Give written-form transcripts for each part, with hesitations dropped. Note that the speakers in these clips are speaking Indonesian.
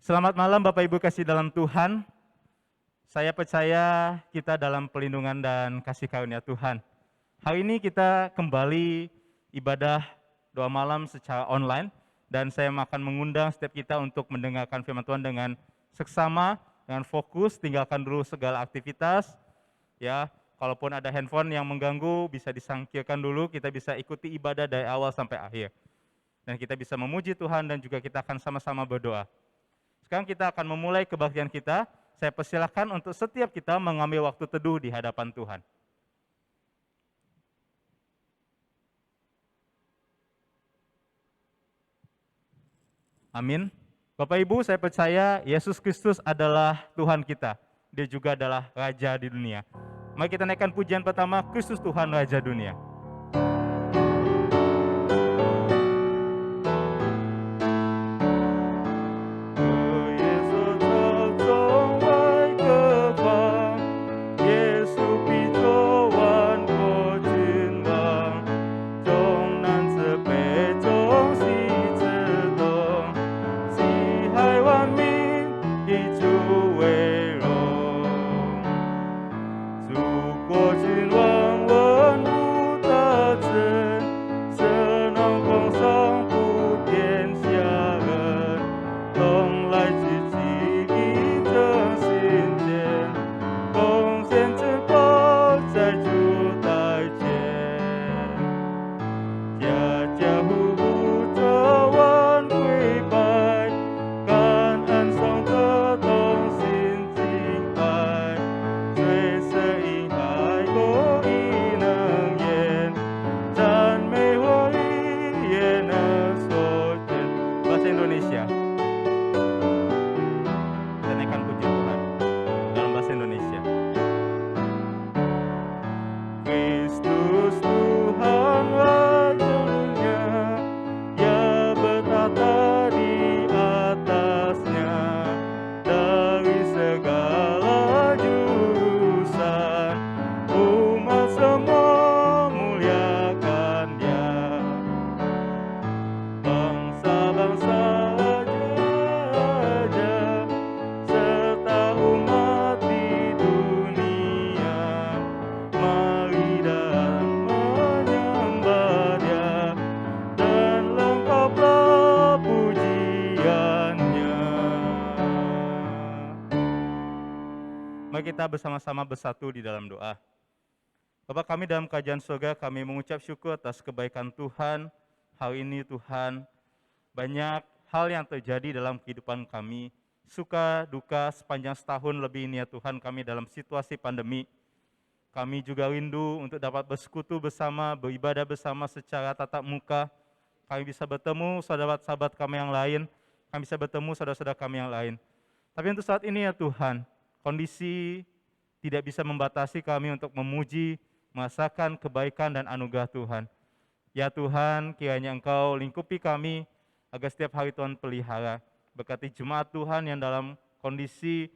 Selamat malam Bapak Ibu kasih dalam Tuhan. Saya percaya kita dalam pelindungan dan kasih karunia Tuhan. Hari ini kita kembali ibadah doa malam secara online dan saya akan mengundang setiap kita untuk mendengarkan firman Tuhan dengan seksama, dengan fokus, tinggalkan dulu segala aktivitas. Ya, kalaupun ada handphone yang mengganggu bisa disingkirkan dulu, kita bisa ikuti ibadah dari awal sampai akhir. Dan kita bisa memuji Tuhan dan juga kita akan sama-sama berdoa. Sekarang kita akan memulai kebaktian kita. Saya persilahkan untuk setiap kita mengambil waktu teduh di hadapan Tuhan. Amin. Bapak Ibu, saya percaya Yesus Kristus adalah Tuhan kita. Dia juga adalah Raja di dunia. Mari kita naikkan pujian pertama, Kristus Tuhan Raja dunia. Kita bersama-sama bersatu di dalam doa. Bapa kami dalam kerajaan surga, kami mengucap syukur atas kebaikan Tuhan. Hari ini Tuhan, banyak hal yang terjadi dalam kehidupan kami. Suka, duka sepanjang setahun lebih ini ya Tuhan, kami dalam situasi pandemi. Kami juga rindu untuk dapat bersekutu bersama, beribadah bersama secara tatap muka. Kami bisa bertemu sahabat-sahabat kami yang lain, kami bisa bertemu saudara-saudara kami yang lain. Tapi untuk saat ini ya Tuhan, kondisi tidak bisa membatasi kami untuk memuji, merasakan kebaikan dan anugerah Tuhan. Ya Tuhan, kiranya Engkau lingkupi kami agar setiap hari Tuhan pelihara. Berkati jemaat Tuhan yang dalam kondisi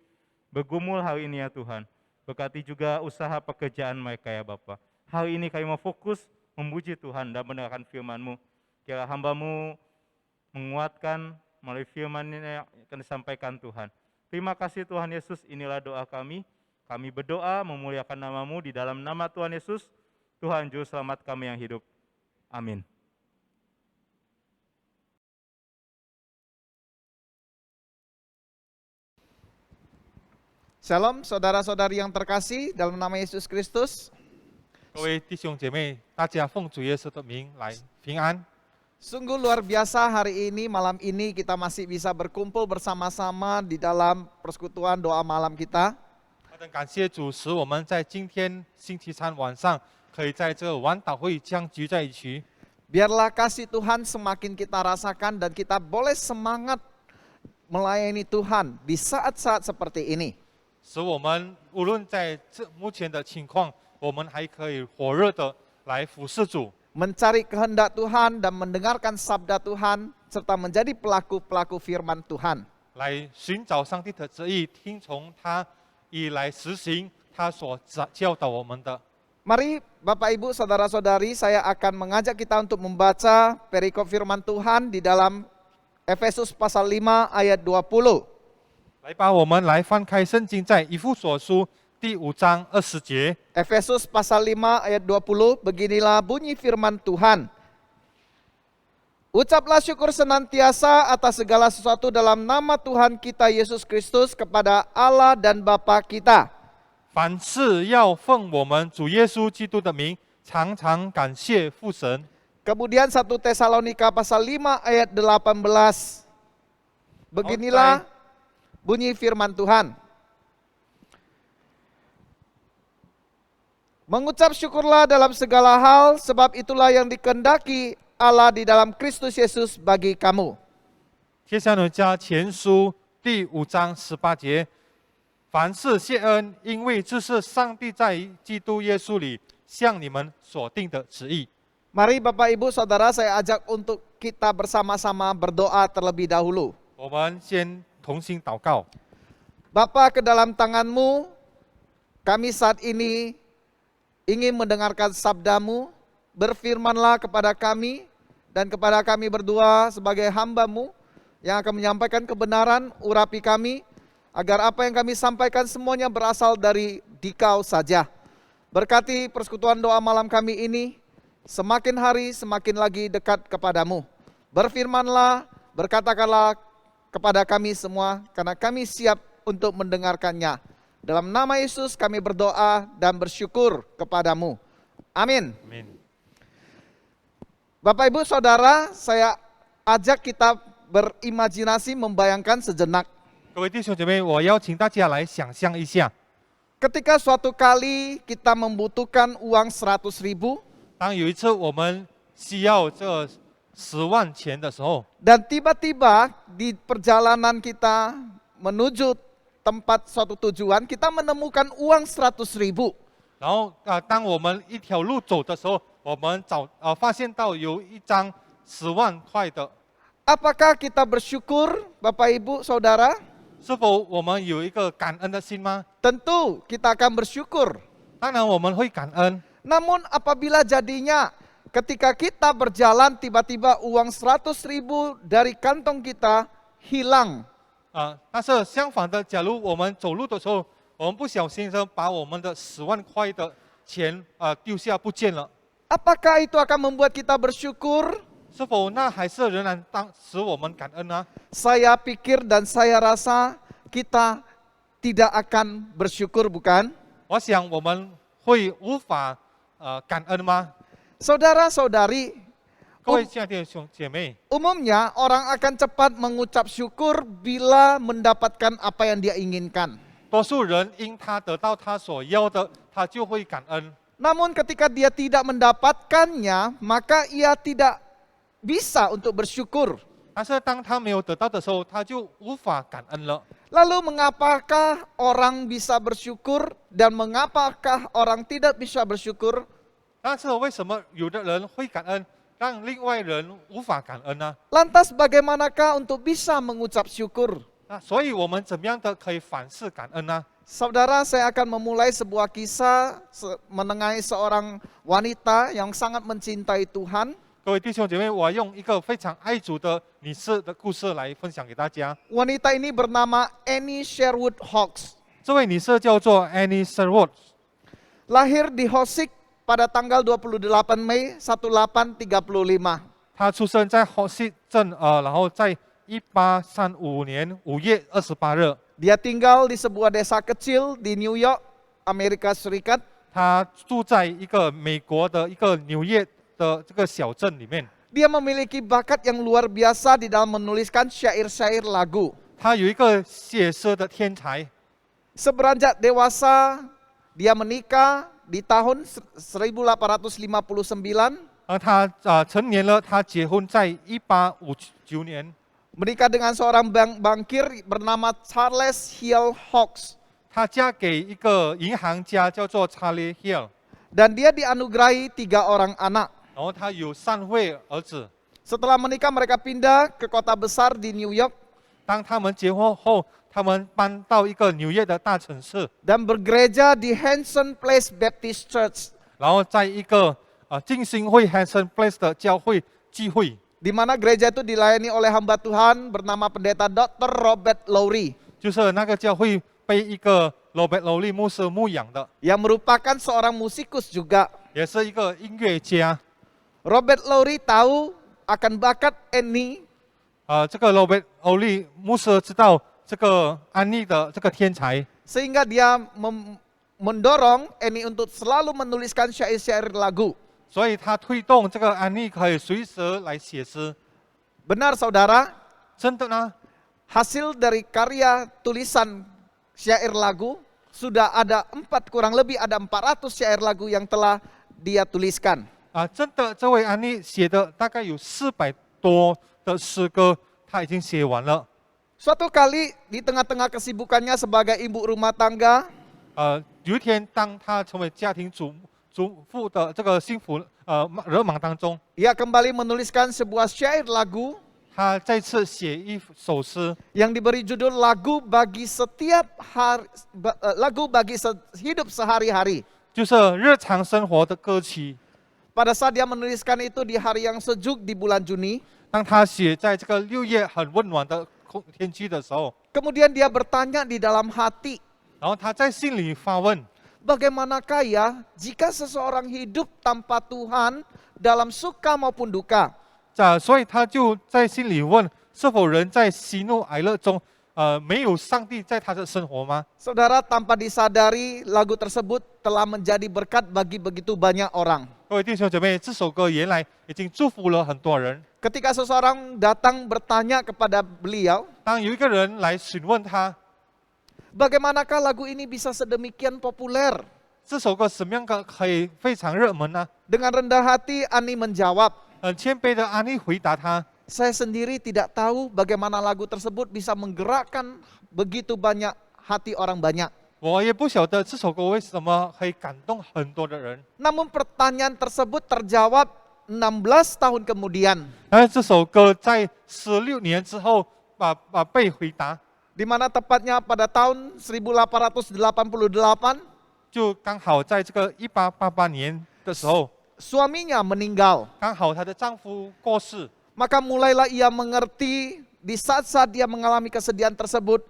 bergumul hari ini ya Tuhan. Berkati juga usaha pekerjaan mereka ya Bapa. Hari ini kami mau fokus memuji Tuhan dan mendengarkan firman-Mu. Kira hamba-Mu menguatkan melalui firman yang akan disampaikan Tuhan. Terima kasih Tuhan Yesus, inilah doa kami. Kami berdoa memuliakan nama-Mu di dalam nama Tuhan Yesus, Tuhan Juru Selamat kami yang hidup. Amin. Shalom saudara-saudari yang terkasih dalam nama Yesus Kristus. 各位弟兄姐妹，大家奉主耶稣的名来平安。 Sungguh luar biasa hari ini, malam ini kita masih bisa berkumpul bersama-sama di dalam persekutuan doa malam kita. 感谢主，使我们在今天星期三晚上可以在这晚祷会相聚在一起。 Biarlah kasih Tuhan semakin kita rasakan dan kita boleh semangat melayani Tuhan di saat-saat seperti ini. 使我们无论在这目前的情况，我们还可以火热的来服侍主。 Mencari kehendak Tuhan dan mendengarkan sabda Tuhan serta menjadi pelaku-pelaku firman Tuhan. 来寻找上帝的旨意，听从他，以来实行他所教导我们的。 Mari Bapak Ibu Saudara-saudari, saya akan mengajak kita untuk membaca perikop firman Tuhan di dalam Efesus pasal 5 ayat 20. 来吧，我们来翻开圣经，在以弗所书第5章20节。 Efesus pasal 5 ayat 20, beginilah bunyi firman Tuhan. Ucaplah syukur senantiasa atas segala sesuatu dalam nama Tuhan kita Yesus Kristus kepada Allah dan Bapa kita. 凡事要奉我们主耶稣基督的名，常常感谢父神。 Kemudian 1 Tesalonika pasal 5 ayat 18. Beginilah bunyi firman Tuhan. Mengucap syukurlah dalam segala hal, sebab itulah yang dikehendaki Allah di dalam Kristus Yesus bagi kamu. 帖撒罗尼迦前书第5章18节，凡事谢恩，因为这是上帝在基督耶稣里向你们所定的旨意。 Mari Bapak Ibu Saudara, saya ajak untuk kita bersama-sama berdoa terlebih dahulu. 我们先同心祷告。 Bapa, ke dalam tangan-Mu, kami saat ini ingin mendengarkan sabda-Mu. Berfirmanlah kepada kami dan kepada kami berdua sebagai hamba-Mu yang akan menyampaikan kebenaran, urapi kami, agar apa yang kami sampaikan semuanya berasal dari Dikau saja. Berkati persekutuan doa malam kami ini, semakin hari semakin lagi dekat kepadamu. Berfirmanlah, berkatakanlah kepada kami semua, karena kami siap untuk mendengarkannya. Dalam nama Yesus kami berdoa dan bersyukur kepadamu. Amin. Amin。 Bapak Ibu Saudara, saya ajak kita berimajinasi, membayangkan sejenak. 各位弟兄姐妹，我邀请大家来想象一下， Ketika suatu kali kita membutuhkan uang 100.000, 当有一次我们需要这10万钱的时候， dan tiba-tiba di perjalanan kita menuju tempat suatu tujuan, kita menemukan uang 100.000. 然后当我们一条路走的时候，我们发现到有一张10万块的， Apakah kita bersyukur, Bapak Ibu Saudara? 是否我们有一个感恩的心吗？ Tentu kita akan bersyukur. 当然我们会感恩。 Namun apabila jadinya ketika kita berjalan tiba-tiba uang 100.000 dari kantong kita hilang. 但是相反的，假如我们走路的时候，我们不小心的把我们的10万块的钱丢下不见了， Apakah itu akan membuat kita bersyukur? 是否那还是仍然使我们感恩呢？ Saya pikir dan saya rasa kita tidak akan bersyukur, bukan? 我想我们会无法感恩吗？ Saudara-saudari, 各位亲爱的弟兄姐妹， umumnya orang akan cepat mengucap syukur bila mendapatkan apa yang dia inginkan. 多数人因他得到他所要的，他就会感恩。 Namun ketika dia tidak mendapatkannya, maka ia tidak bisa untuk bersyukur. 但是当他没有得到的时候，他就无法感恩了。 Lalu mengapakah orang bisa bersyukur dan mengapakah orang tidak bisa bersyukur? 但是为什么有的人会感恩，让另外人无法感恩呢？ Lantas bagaimanakah untuk bisa mengucap syukur? 所以我们怎么样的可以反思感恩呢？ Saudara, saya akan memulai sebuah kisah mengenai seorang wanita yang sangat mencintai Tuhan. 各位弟兄姐妹，我用一个非常爱主的女士的故事来分享给大家。 Wanita ini bernama Annie Sherwood Hawkes. 这位女士叫做 Annie Sherwood， Lahir di Hosik pada tanggal 28 Mei 1835. 她出生在 Hosik 镇，然后在1835年5月28日， Dia tinggal di sebuah desa kecil di New York, Amerika Serikat. 她住在一个美国的一个纽约的这个小镇里面。 Dia memiliki bakat yang luar biasa di dalam menuliskan syair-syair lagu. 她有一个写诗的天才。 Seberanjak dewasa, dia menikah di tahun 1859. 她成年了，她结婚在1859年。 Menikah dengan seorang bankir bernama Charles Hill Hawkes. 她嫁给一个银行家叫做 Charlie Hill， Dan dia dianugerahi 3 orang anak. 然后她有3位儿子。 Setelah menikah mereka pindah ke kota besar di New York 当他们结婚后，他们搬到一个纽约的大城市， dan bergereja di Hanson Place Baptist Church, 然后在一个浸信会 Hanson Place 的教会聚会。 di mana gereja itu dilayani oleh hamba Tuhan bernama pendeta Dr. Robert Lowry. 就是那个教会被一个 Robert Lowry 牧师牧养的， yang merupakan seorang musikus juga. 也是一个音乐家。 Robert Lowry tahu akan bakat Annie, 这个 Robert Lowry 牧师知道这个安妮的这个天才， sehingga dia mendorong Annie untuk selalu menuliskan syair-syair lagu. 所以他推动这个安妮可以随时来写诗。 Benar saudara, 真的呢？ hasil dari karya tulisan syair lagu sudah ada kurang lebih ada 400 syair lagu yang telah dia tuliskan. 真的，这位安妮写的大概有400多的诗歌，他已经写完了。 Suatu kali di tengah-tengah kesibukannya sebagai ibu rumah tangga, 有一天，当他成为家庭主妇的这个幸福热忙当中， ia kembali menuliskan sebuah syair lagu 他再次写一首诗， yang diberi judul lagu bagi setiap hari, lagu bagi hidup sehari-hari. 就是日常生活的歌曲。 Pada saat dia menuliskan itu di hari yang sejuk di bulan Juni, 当他写在这个6月很温暖的天气的时候， kemudian dia bertanya di dalam hati, 然后他在心里发问： bagaimanakah ya jika seseorang hidup tanpa Tuhan dalam suka maupun duka? 所以他就在心里问：是否人在喜怒哀乐中，没有上帝在他的生活吗？ Saudara, tanpa disadari lagu tersebut telah menjadi berkat bagi begitu banyak orang. 各位弟兄姐妹，这首歌原来已经祝福了很多人。 Ketika seseorang datang bertanya kepada beliau, 当有一个人来询问他， bagaimanakah lagu ini bisa sedemikian populer? 这首歌什么样可以非常热门呢？ Dengan rendah hati Ani menjawab, 很谦卑的安妮回答他： saya sendiri tidak tahu bagaimana lagu tersebut bisa menggerakkan begitu banyak hati orang banyak. 我也不晓得这首歌为什么可以感动很多的人。 Namun pertanyaan tersebut terjawab 16 tahun kemudian, 但是这首歌在16年之后被回答， di mana tepatnya pada tahun 1888, 就刚好在这个1888年的时候， suaminya meninggal. 刚好她的丈夫过世， Maka mulailah ia mengerti di saat-saat dia mengalami kesedihan tersebut,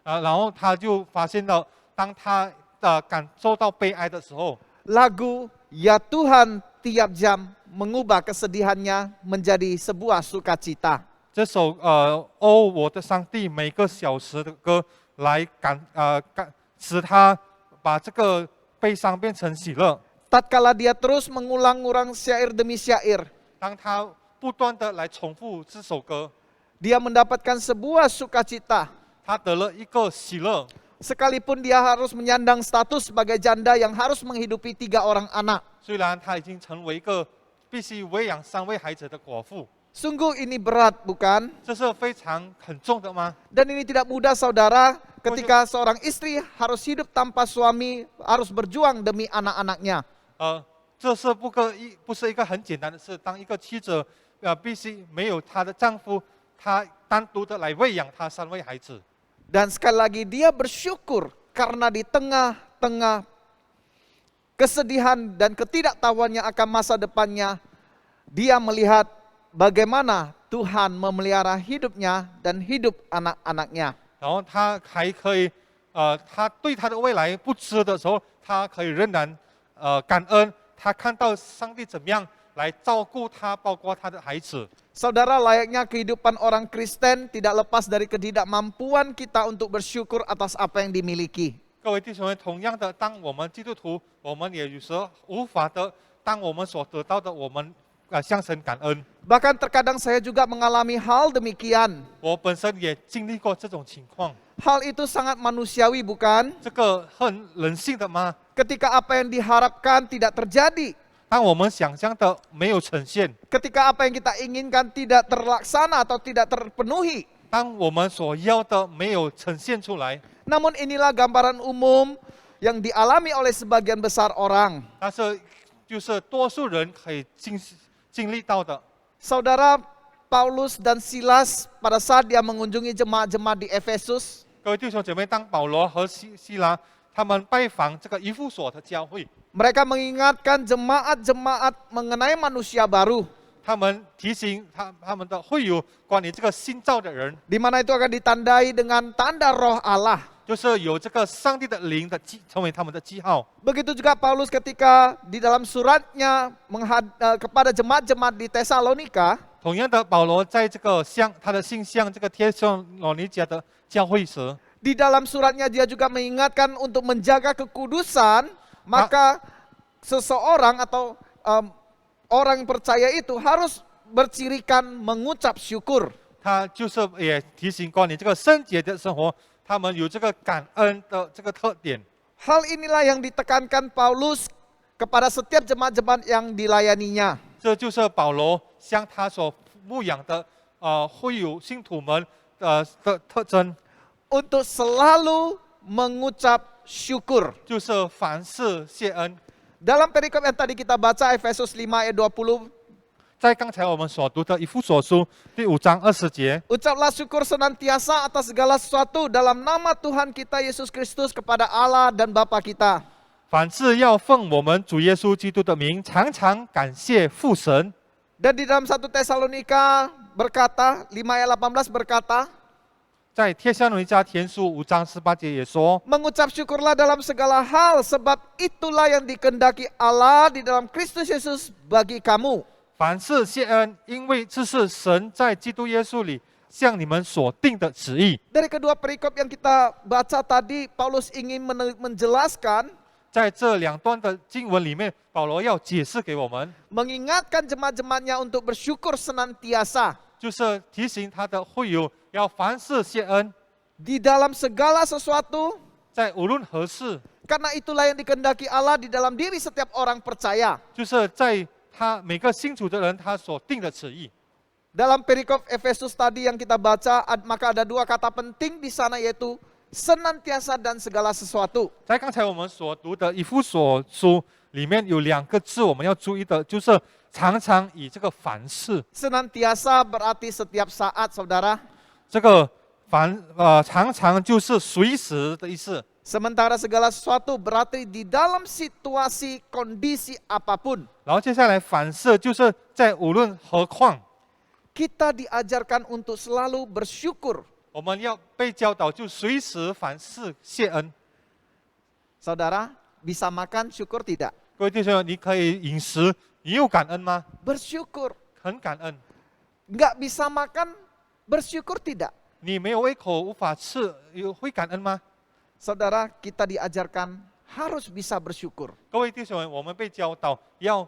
然后她就发现到，当她感受到悲哀的时候， lagu Ya Tuhan tiap jam mengubah kesedihannya menjadi sebuah sukacita. 这首我的上帝每个小时的歌来使他把这个悲伤变成喜乐。 Tatkala dia terus mengulang-ulang syair demi syair, 当他不断的来重复这首歌， dia mendapatkan sebuah sukacita. 他得了一个喜乐。 Sekalipun dia harus menyandang status sebagai janda yang harus menghidupi 3 orang anak. 虽然他已经成为一个必须喂养3位孩子的寡妇， Sungguh ini berat, bukan? 这是非常很重的吗？ Dan ini tidak mudah, saudara, ketika seorang istri harus hidup tanpa suami, harus berjuang demi anak-anaknya. 这是不是一个很简单的事。当一个妻子必须没有她的丈夫，她单独的来喂养她3位孩子。 Dan sekali lagi dia bersyukur karena di tengah-tengah kesedihan dan ketidaktahuannya akan masa depannya, dia melihat bagaimana Tuhan memelihara hidupnya dan hidup anak-anaknya. 然后他还可以，他对他的未来不知的时候，他可以仍然感恩，他看到上帝怎么样来照顾他，包括他的孩子。 Saudara, layaknya kehidupan orang Kristen tidak lepas dari ketidakmampuan kita untuk bersyukur atas apa yang dimiliki. 各位弟兄们，同样的，当我们基督徒，我们也有时候无法的，当我们所得到的，我们向神感恩。 Bahkan terkadang saya juga mengalami hal demikian. 我本身也经历过这种情况， Hal itu sangat manusiawi, bukan? 这个很人性的吗？ Ketika apa yang diharapkan tidak terjadi, 当我们想象的没有呈现， ketika apa yang kita inginkan tidak terlaksana atau tidak terpenuhi. 当我们所要的没有呈现出来， Namun inilah gambaran umum yang dialami oleh sebagian besar orang. 但是就是多数人可以经历到的。 Saudara, Paulus dan Silas pada saat dia mengunjungi jemaat-jemaat di Efesus, 各位弟兄姐妹，当保罗和希拉他们拜访这个以弗所的教会， mereka mengingatkan jemaat-jemaat mengenai manusia baru. 他们提醒他们的会友关于这个新造的人， di mana itu akan ditandai dengan tanda Roh Allah. 就是有这个上帝的灵的成为他们的记号。 Begitu juga Paulus ketika di dalam suratnya kepada jemaat-jemaat di Tesalonika, 同样的，保罗在这个他的信向这个帖撒罗尼迦的教会时， di dalam suratnya dia juga mengingatkan untuk menjaga kekudusan, maka seseorang atau orang yang percaya itu harus bercirikan mengucap syukur. 他就是也提醒关于这个圣洁的生活，他们有这个感恩的这个特点。 Hal inilah yang ditekankan Paulus kepada setiap jemaat-jemaat yang dilayaninya. 这就是保罗向他所牧养的会友信徒们的特征， Untuk selalu mengucap syukur. 就是凡事谢恩。 Dalam perikop yang tadi kita baca Efesus 5 ayat 20, 在刚才我们所读的以弗所书第5章20节， ucaplah syukur senantiasa atas segala sesuatu dalam nama Tuhan kita Yesus Kristus kepada Allah dan Bapa kita. 凡事要奉我们主耶稣基督的名，常常感谢父神。 Dan di dalam 1 Tesalonika berkata, 5 ayat 18 berkata, 在帖撒罗尼迦前书5章18节也说， mengucap syukurlah dalam segala hal, sebab itulah yang dikehendaki Allah di dalam Kristus Yesus bagi kamu. 凡事谢恩，因为这是神在基督耶稣里向你们所定的旨意。 Dari kedua perikop yang kita baca tadi, Paulus ingin menjelaskan, 在这两段的经文里面，保罗要解释给我们， mengingatkan jemaat-jemaatnya untuk bersyukur senantiasa 就是提醒他的会友要凡事谢恩， di dalam segala sesuatu, 在无论何事， karena itulah yang dikehendaki Allah di dalam diri setiap orang percaya. 就是在他每个信主的人他所定的旨意。 Dalam perikop Efesus tadi yang kita baca, maka ada dua kata penting di sana, yaitu senantiasa dan segala sesuatu. 在刚才我们所读的以弗所书里面有两个字我们要注意的，就是常常以这个凡事， Senantiasa berarti setiap saat, saudara. 这个常常就是随时的意思。 Sementara segala sesuatu berarti di dalam situasi kondisi apapun. 然后接下来凡事就是在无论何况， Kita diajarkan untuk selalu bersyukur. 我们要被教导就随时凡事谢恩。 Saudara, bisa makan syukur tidak? 各位弟兄，你可以饮食，你有感恩吗？ Bersyukur. 很感恩。 Nggak bisa makan, bersyukur tidak? 你没有胃口无法吃，会感恩吗？ Saudara, kita diajarkan harus bisa bersyukur. 各位弟兄，我们被教导要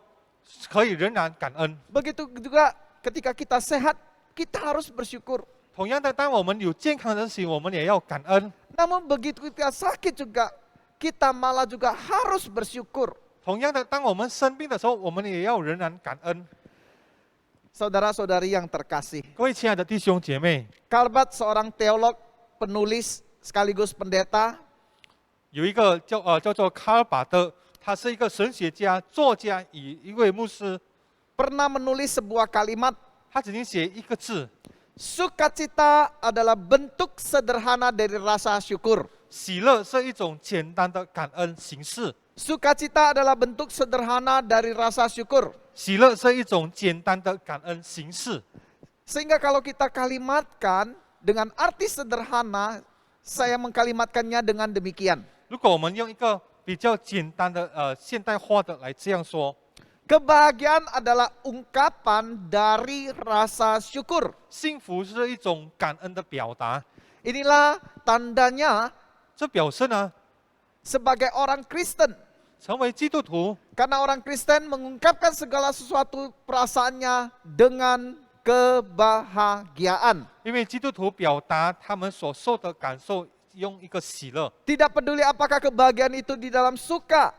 可以仍然感恩。 Begitu juga ketika kita sehat, kita harus bersyukur. 同样的，当我们有健康的时，我们也要感恩。 Namun begitu kita sakit juga, kita malah juga harus bersyukur. 同样的，当我们生病的时候，我们也要仍然感恩。 Saudara-saudari yang terkasih, 各位亲爱的弟兄姐妹， Calbat seorang teolog, penulis sekaligus pendeta, 有一个叫做卡尔巴特，他是一个神学家、作家与一位牧师， pernah menulis sebuah kalimat, 他曾经写一个字： sukacita adalah bentuk sederhana dari rasa syukur. 喜乐是一种简单的感恩形式。 Sukacita adalah bentuk sederhana dari rasa syukur. 喜乐是一种简单的感恩形式。 Sehingga kalau kita kalimatkan dengan arti sederhana, saya mengkalimatkannya dengan demikian. 如果我们用一个比较简单的现代化的来这样说， Kebahagiaan adalah ungkapan dari rasa syukur. 幸福是一种感恩的表达。 Inilah tandanya 这表示呢， sebagai orang Kristen. 成为基督徒， Karena orang Kristen mengungkapkan segala sesuatu perasaannya dengan kebahagiaan. 因为基督徒表达他们所受的感受，用一个喜乐。 Tidak peduli apakah kebahagiaan itu di dalam suka.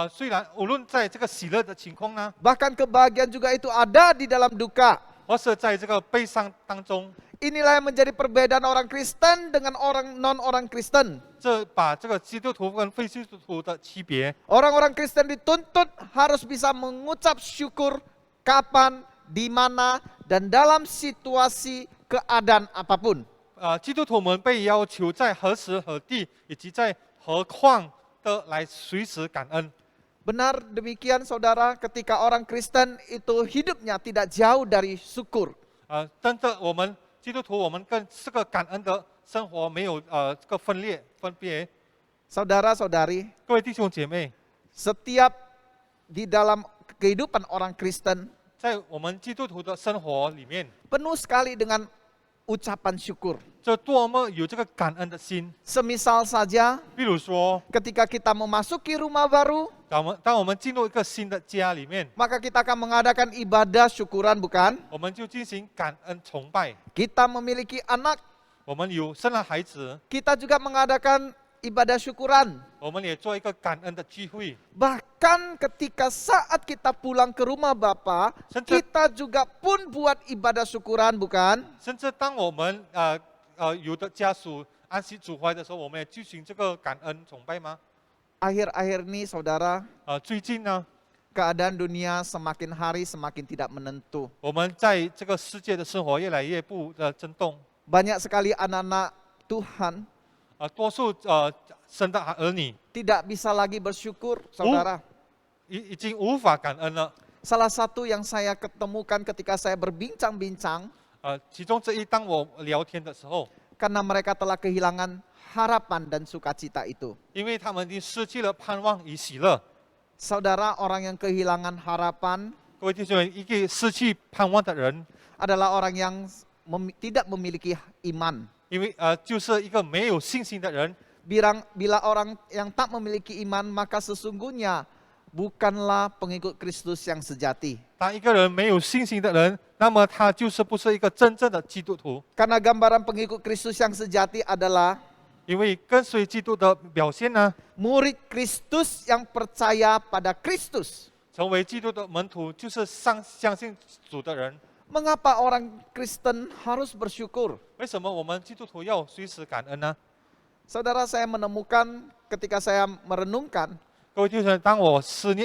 虽然无论在这个喜乐的情况呢， Bahkan kebahagiaan juga itu ada di dalam duka. 或是在这个悲伤当中， Inilah yang menjadi perbedaan orang Kristen dengan orang non-orang Kristen. 这把这个基督徒跟非基督徒的区别。 Orang-orang Kristen dituntut harus bisa mengucap syukur kapan, di mana, dan dalam situasi keadaan apapun. 基督徒们被要求在何时何地以及在何况的来随时感恩。Benar demikian saudara, ketika orang Kristen itu hidupnya tidak jauh dari syukur. 真的我们基督徒，我们跟这个感恩的生活没有这个分别。 Saudara-saudari, 各位弟兄姐妹， setiap di dalam kehidupan orang Kristen 在我们基督徒的生活里面， penuh sekali dengan ucapan syukur. 这多么有这个感恩的心。 Semisal saja 比如说， ketika kita memasuki rumah baru, 当我们进入一个新的家里面， maka kita akan mengadakan ibadah syukuran, bukan? 我们就进行感恩崇拜。 Kita memiliki anak, 我们有生了孩子， kita juga mengadakan ibadah syukuran. 我们也做一个感恩的聚会。 Bahkan ketika saat kita pulang ke rumah Bapa, Senja- kita juga pun buat ibadah syukuran, bukan? 甚至当我们有的家属安息主怀的时候，我们也举行这个感恩崇拜吗？ Akhir-akhir ini saudara, 最近呢， keadaan dunia semakin hari semakin tidak menentu. 我们在这个世界的生活越来越不震动， Banyak sekali anak-anak Tuhan 多数生的儿女 tidak bisa lagi bersyukur, saudara. 已经无法感恩了。 Salah satu yang saya ketemukan ketika saya berbincang-bincang, 其中这一，当我聊天的时候， karena mereka telah kehilangan harapan dan sukacita itu. 因为他们已经失去了盼望与喜乐。 Saudara, orang yang kehilangan harapan 各位弟兄们，一个失去盼望的人， adalah orang yang tidak memiliki iman. 因为就是一个没有信心的人。 Bila orang yang tak memiliki iman, maka sesungguhnya bukanlah pengikut Kristus yang sejati. 当一个人没有信心的人，那么他就是不是一个真正的基督徒。 Karena gambaran pengikut Kristus yang sejati adalah 因为跟随基督的表现呢， murid Kristus yang percaya pada Kristus. 成为基督的门徒，就是相信主的人。 Mengapa orang Kristen harus bersyukur? 为什么我们基督徒要随时感恩呢？ Saudara, saya menemukan ketika saya merenungkan, 各位弟兄，当我思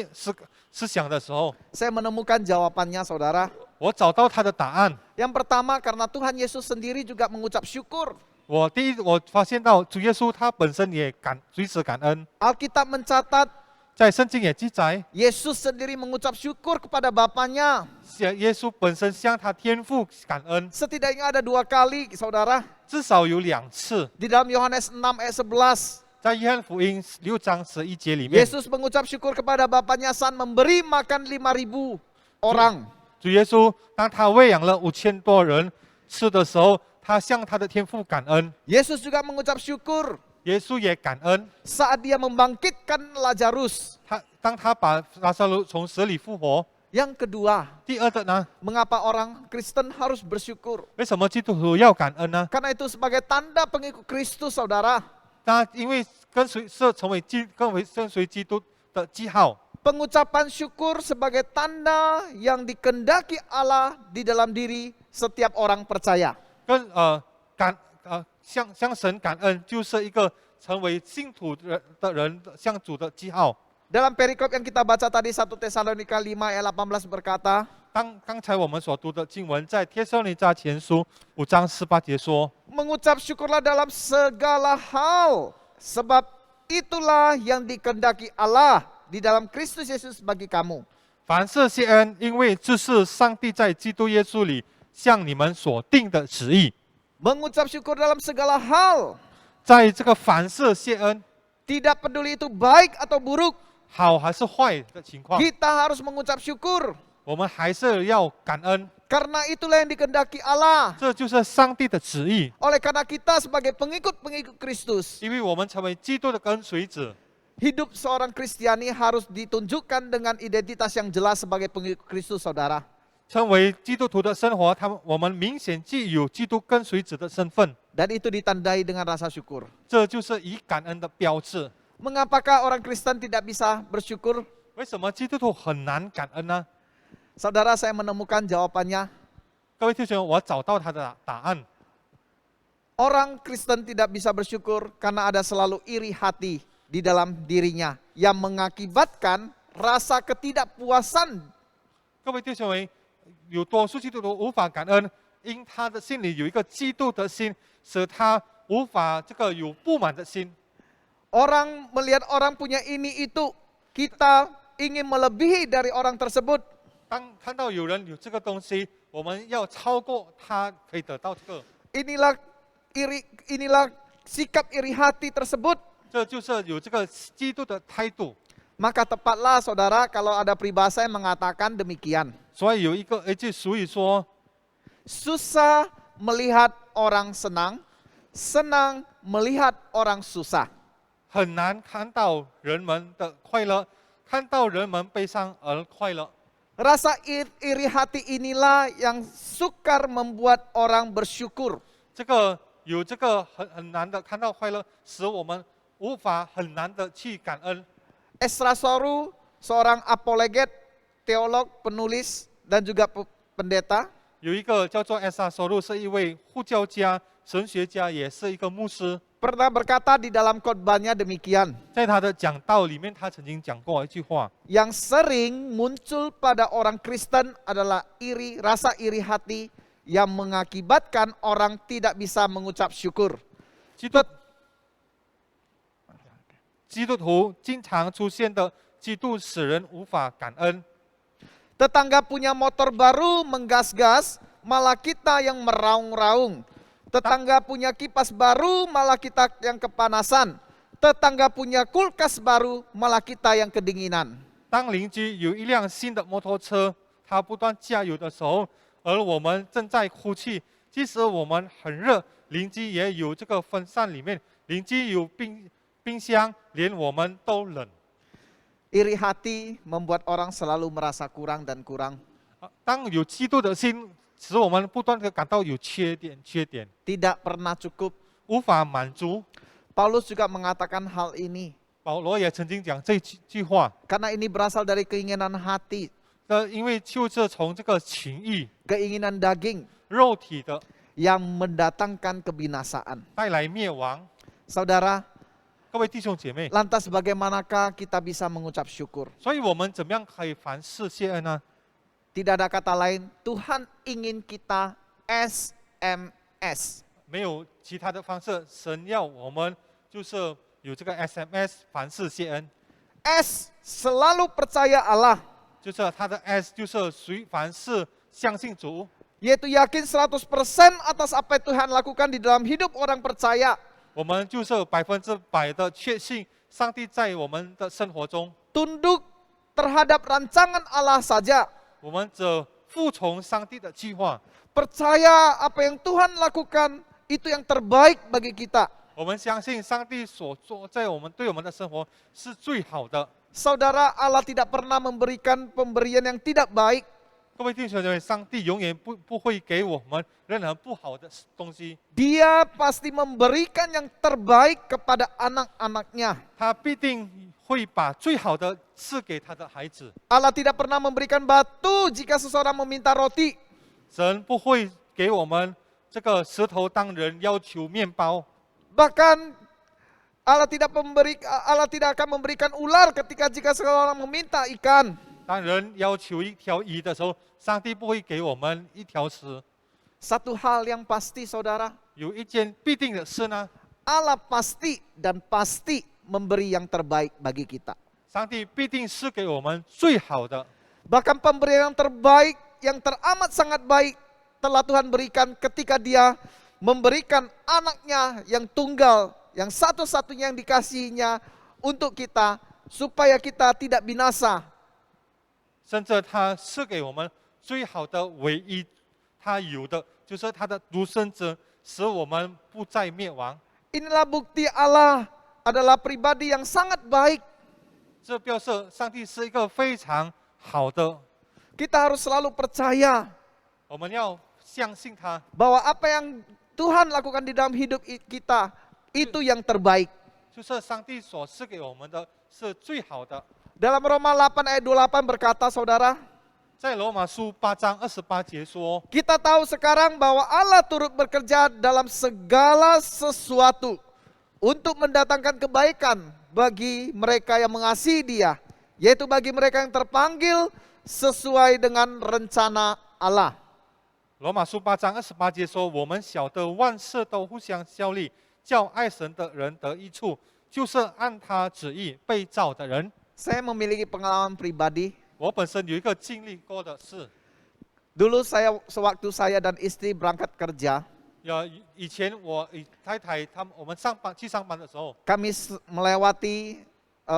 想的时候， saya menemukan jawabannya, saudara. 我找到他的答案。 Yang pertama, karena Tuhan Yesus sendiri juga mengucap syukur. 我发现到主耶稣他本身也随时感恩， Alkitab mencatat 在圣经也记载， Yesus sendiri mengucap syukur kepada Bapaknya. 耶稣本身向他天父感恩， Setidaknya ada 2 kali, saudara. 至少有2次。 Di dalam Yohanes 6 ayat 11, 在约翰福音6章11节里面， Yesus mengucap syukur kepada Bapaknya saat memberi makan 5.000 orang. 主耶稣当他喂养了5000多人吃的时候，他向他的天父感恩， Yesus juga mengucap syukur 耶稣也感恩。 saat dia membangkitkan Lazarus. 当他把拉撒路从死里复活。 Yang kedua, 第二的呢， mengapa orang Kristen harus bersyukur? 为什么基督徒要感恩呢？ Karena itu sebagai tanda pengikut Kristus, saudara. 因为跟随基督的记号。 Pengucapan syukur sebagai tanda yang dikehendaki Allah di dalam diri setiap orang percaya. 向神感恩，就是一个成为信徒的人向主的记号。 Dalam perikop yang kita baca tadi 1 Tesalonika 5 ayat 18 berkata, 刚才我们所读的经文，在帖撒罗尼迦前书5章18节说， mengucap syukurlah dalam segala hal, sebab itulah yang dikehendaki Allah di dalam Kristus Yesus bagi kamu. 凡事谢恩，因为这是上帝在基督耶稣里向你们所定的旨意。 Mengucap syukur dalam segala hal, 在这个凡事谢恩， tidak peduli itu baik atau buruk, 好还是坏的情况， kita harus mengucap syukur. 我们还是要感恩， Karena itulah yang dikehendaki Allah. 这就是上帝的旨意。 Oleh karena kita sebagai pengikut-pengikut Kristus, 因为我们成为基督的跟随者， hidup seorang Kristiani harus ditunjukkan dengan identitas yang jelas sebagai pengikut Kristus, saudara. 成为基督徒的生活，我们明显具有基督跟随者的身份， Dan itu ditandai dengan rasa syukur. 这就是以感恩的标志。 Mengapakah orang Kristen tidak bisa bersyukur? 为什么基督徒很难感恩呢？ Saudara, saya menemukan jawabannya. 各位弟兄，我找到他的答案。 Orang Kristen tidak bisa bersyukur karena ada selalu iri hati di dalam dirinya yang mengakibatkan rasa ketidakpuasan. 各位弟兄们，有多数基督徒无法感恩，因他的心里有一个嫉妒的心，使他无法有不满的心。 Orang melihat orang punya ini itu, kita ingin melebihi dari orang tersebut. 当看到有人有这个东西，我们要超过他，可以得到这个。 Inilah sikap iri hati tersebut. 这就是有这个基督的态度。 Maka tepatlah saudara kalau ada peribahasa yang mengatakan demikian. 所以有一句俗语说， Susah melihat orang senang, senang melihat orang susah. 很难看到人们的快乐，看到人们悲伤而快乐。 Rasa iri hati inilah yang sukar membuat orang bersyukur. 这个有这个很难的看到快乐，使我们无法很难的去感恩。 Ezra Soru, seorang apologet, teolog, penulis, dan juga pendeta, 有一个叫做 S.R. 索路，是一位护教家、神学家，也是一个牧师。 pernah berkata di dalam khotbahnya demikian. 在他的讲道里面，他曾经讲过一句话： Yang sering muncul pada orang Kristen adalah rasa iri hati yang mengakibatkan orang tidak bisa mengucap syukur. 基督徒经常出现的嫉妒，使人无法感恩。 Tetangga punya motor baru menggas-gas, malah kita yang meraung-raung. Tetangga punya kipas baru, malah kita yang kepanasan. Tetangga punya kulkas baru, malah kita yang kedinginan. 当邻居有一辆新的摩托车，他不断加油的时候，而我们正在哭泣。即使我们很热，邻居也有这个风扇里面，邻居有冰箱，连我们都冷。 Iri hati membuat orang selalu merasa kurang dan kurang. 当有嫉妒的心，使我们不断的感到有缺点， Tidak pernah cukup. 无法满足。 Paulus juga mengatakan hal ini. 保罗也曾经讲这句话， Karena ini berasal dari keinginan hati, 因为就是从这个情欲、 keinginan daging 肉体的 yang mendatangkan kebinasaan. 带来灭亡。 Saudara, 各位弟兄姐妹， lantas bagaimanakah kita bisa mengucap syukur? 所以我们怎么样可以凡事谢恩呢？ Tidak ada kata lain, Tuhan ingin kita SMS. 没有其他的方式，神要我们就是有这个 SMS 凡事谢恩， S, selalu percaya Allah, 就是他的 S 就是凡事相信主， yaitu yakin 100% atas apa yang Tuhan lakukan di dalam hidup orang percaya. 我们就是100%的确信上帝在我们的生活中， Tunduk terhadap rancangan Allah saja. 我们只服从上帝的计划， Percaya apa yang Tuhan lakukan itu yang terbaik bagi kita. 我们相信上帝所做在我们对我们的生活是最好的。 Saudara, Allah tidak pernah memberikan pemberian yang tidak baik. 各位弟兄姐妹，上帝永远不会给我们任何不好的东西， Dia pasti memberikan yang terbaik kepada anak-anaknya. 他必定会把最好的赐给他的孩子。 Allah tidak pernah memberikan batu jika seseorang meminta roti. 神不会给我们这个石头当人要求面包， Bahkan Allah tidak akan memberikan ular jika seseorang meminta ikan. 当人要求一条鱼的时候，上帝不会给我们一条石。 Satu hal yang pasti saudara, 有一件必定的事呢， Allah pasti dan pasti memberi yang terbaik bagi kita. 上帝必定是给我们最好的。 Bahkan pemberian yang terbaik, yang teramat sangat baik telah Tuhan berikan ketika Dia memberikan anaknya yang tunggal, yang satu-satunya yang dikasihinya untuk kita, supaya kita tidak binasa. 甚至他是给我们最好的唯一，他有的就是他的独生子，使我们不再灭亡。 Inilah bukti Allah adalah pribadi yang sangat baik. 这表示上帝是一个非常好的， Kita harus selalu percaya 我们要相信他。 bahwa apa yang Tuhan lakukan di dalam hidup kita itu yang terbaik. 就是上帝所赐给我们的是最好的。 Dalam Roma 8 ayat 28 berkata saudara, 在罗马书8章28节说， kita tahu sekarang bahwa Allah turut bekerja dalam segala sesuatu untuk mendatangkan kebaikan bagi mereka yang mengasihi Dia, yaitu bagi mereka yang terpanggil sesuai dengan rencana Allah. 罗马书8章28节说，我们晓得万事都互相效力，叫爱神的人得益处，就是按他旨意被造的人。Saya memiliki pengalaman pribadi. 我本身有一个经历过的事， Dulu sewaktu saya dan istri berangkat kerja, 以前我太太我们去上班的时候， kami melewati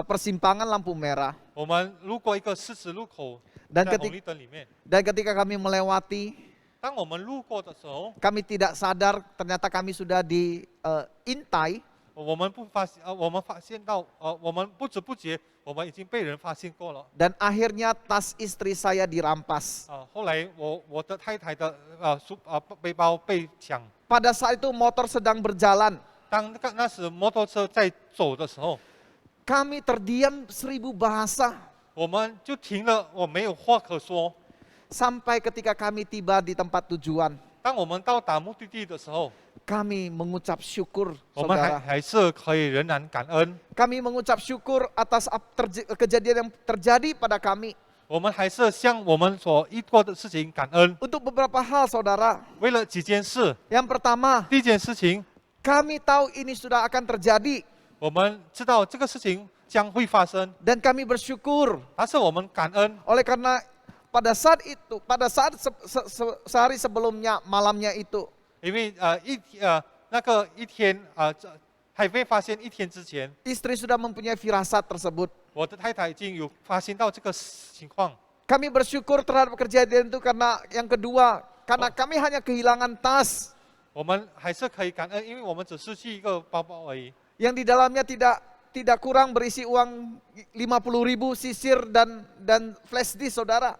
persimpangan lampu merah. 我们路过一个十字路口， Dan 在红绿灯里面。 ketika kami melewati, 当我们路过的时候， kami tidak sadar ternyata kami sudah diintai. 我们发现到，我们不知不觉，我们已经被人发现过了。 Dan akhirnya tas istri saya dirampas. 后来我的太太的背包被抢。 Pada saat itu motor sedang berjalan. 当那时摩托车在走的时候， Kami terdiam 1000 bahasa. 我们就停了，我没有话可说。 Sampai ketika kami tiba di tempat tujuan, 当我们到达目的地的时候， kami mengucap syukur, 我们 saudara. 还是可以仍然感恩， Kami mengucap syukur atas kejadian yang terjadi pada kami. 我们还是向我们所遇过的事情感恩。 Untuk beberapa hal, saudara. 为了几件事， Yang pertama, 第一件事情， kami tahu ini sudah akan terjadi. 我们知道这个事情将会发生， Dan kami bersyukur. 但是我们感恩， Oleh karena pada saat itu, pada saat sehari sebelumnya, malamnya itu, 因为一天还没发现一天之前， istri sudah mempunyai firasat tersebut. 我的太太已经有发现到这个情况。 Kami bersyukur terhadap kejadian itu karena yang kedua, karena kami hanya kehilangan tas 我们还是可以感恩，因为我们只失去一个包包而已。 yang di dalamnya tidak kurang berisi uang 50.000 sisir dan flash disk, saudara.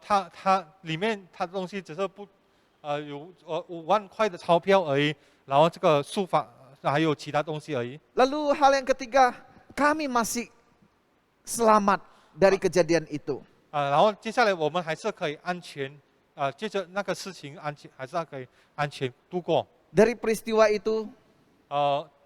它里面它的东西只是有5万块的钞票而已，然后这个书法还有其他东西而已。 Lalu hal yang ketiga, kami masih selamat dari kejadian itu. 然后接下来我们还是可以安全接着那个事情还是可以安全度过。 Dari peristiwa itu,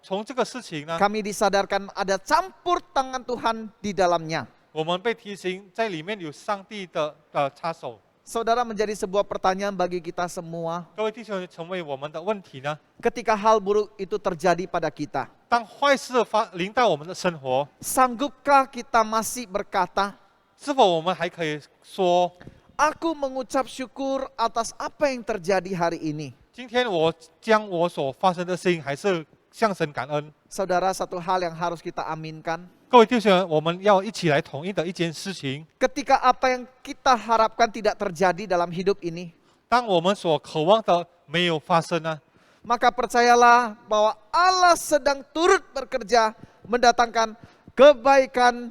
从这个事情呢， kami disadarkan ada campur tangan Tuhan di dalamnya. 我们被提醒在里面有上帝的插手。 Saudara, menjadi sebuah pertanyaan bagi kita semua. 各位弟兄，成为我们的问题呢？ Ketika hal buruk itu terjadi pada kita, 当坏事临到我们的生活， sanggupkah kita masih berkata, 是否我们还可以说， aku mengucap syukur atas apa yang terjadi hari ini? 今天我将我所发生的事情，还是向神感恩？ Saudara, satu hal yang harus kita aminkan. 各位弟兄，我们要一起来同意的一件事情， Ketika apa yang kita harapkan tidak terjadi dalam hidup ini, 当我们所渴望的没有发生呢， maka percayalah bahwa Allah sedang turut bekerja mendatangkan kebaikan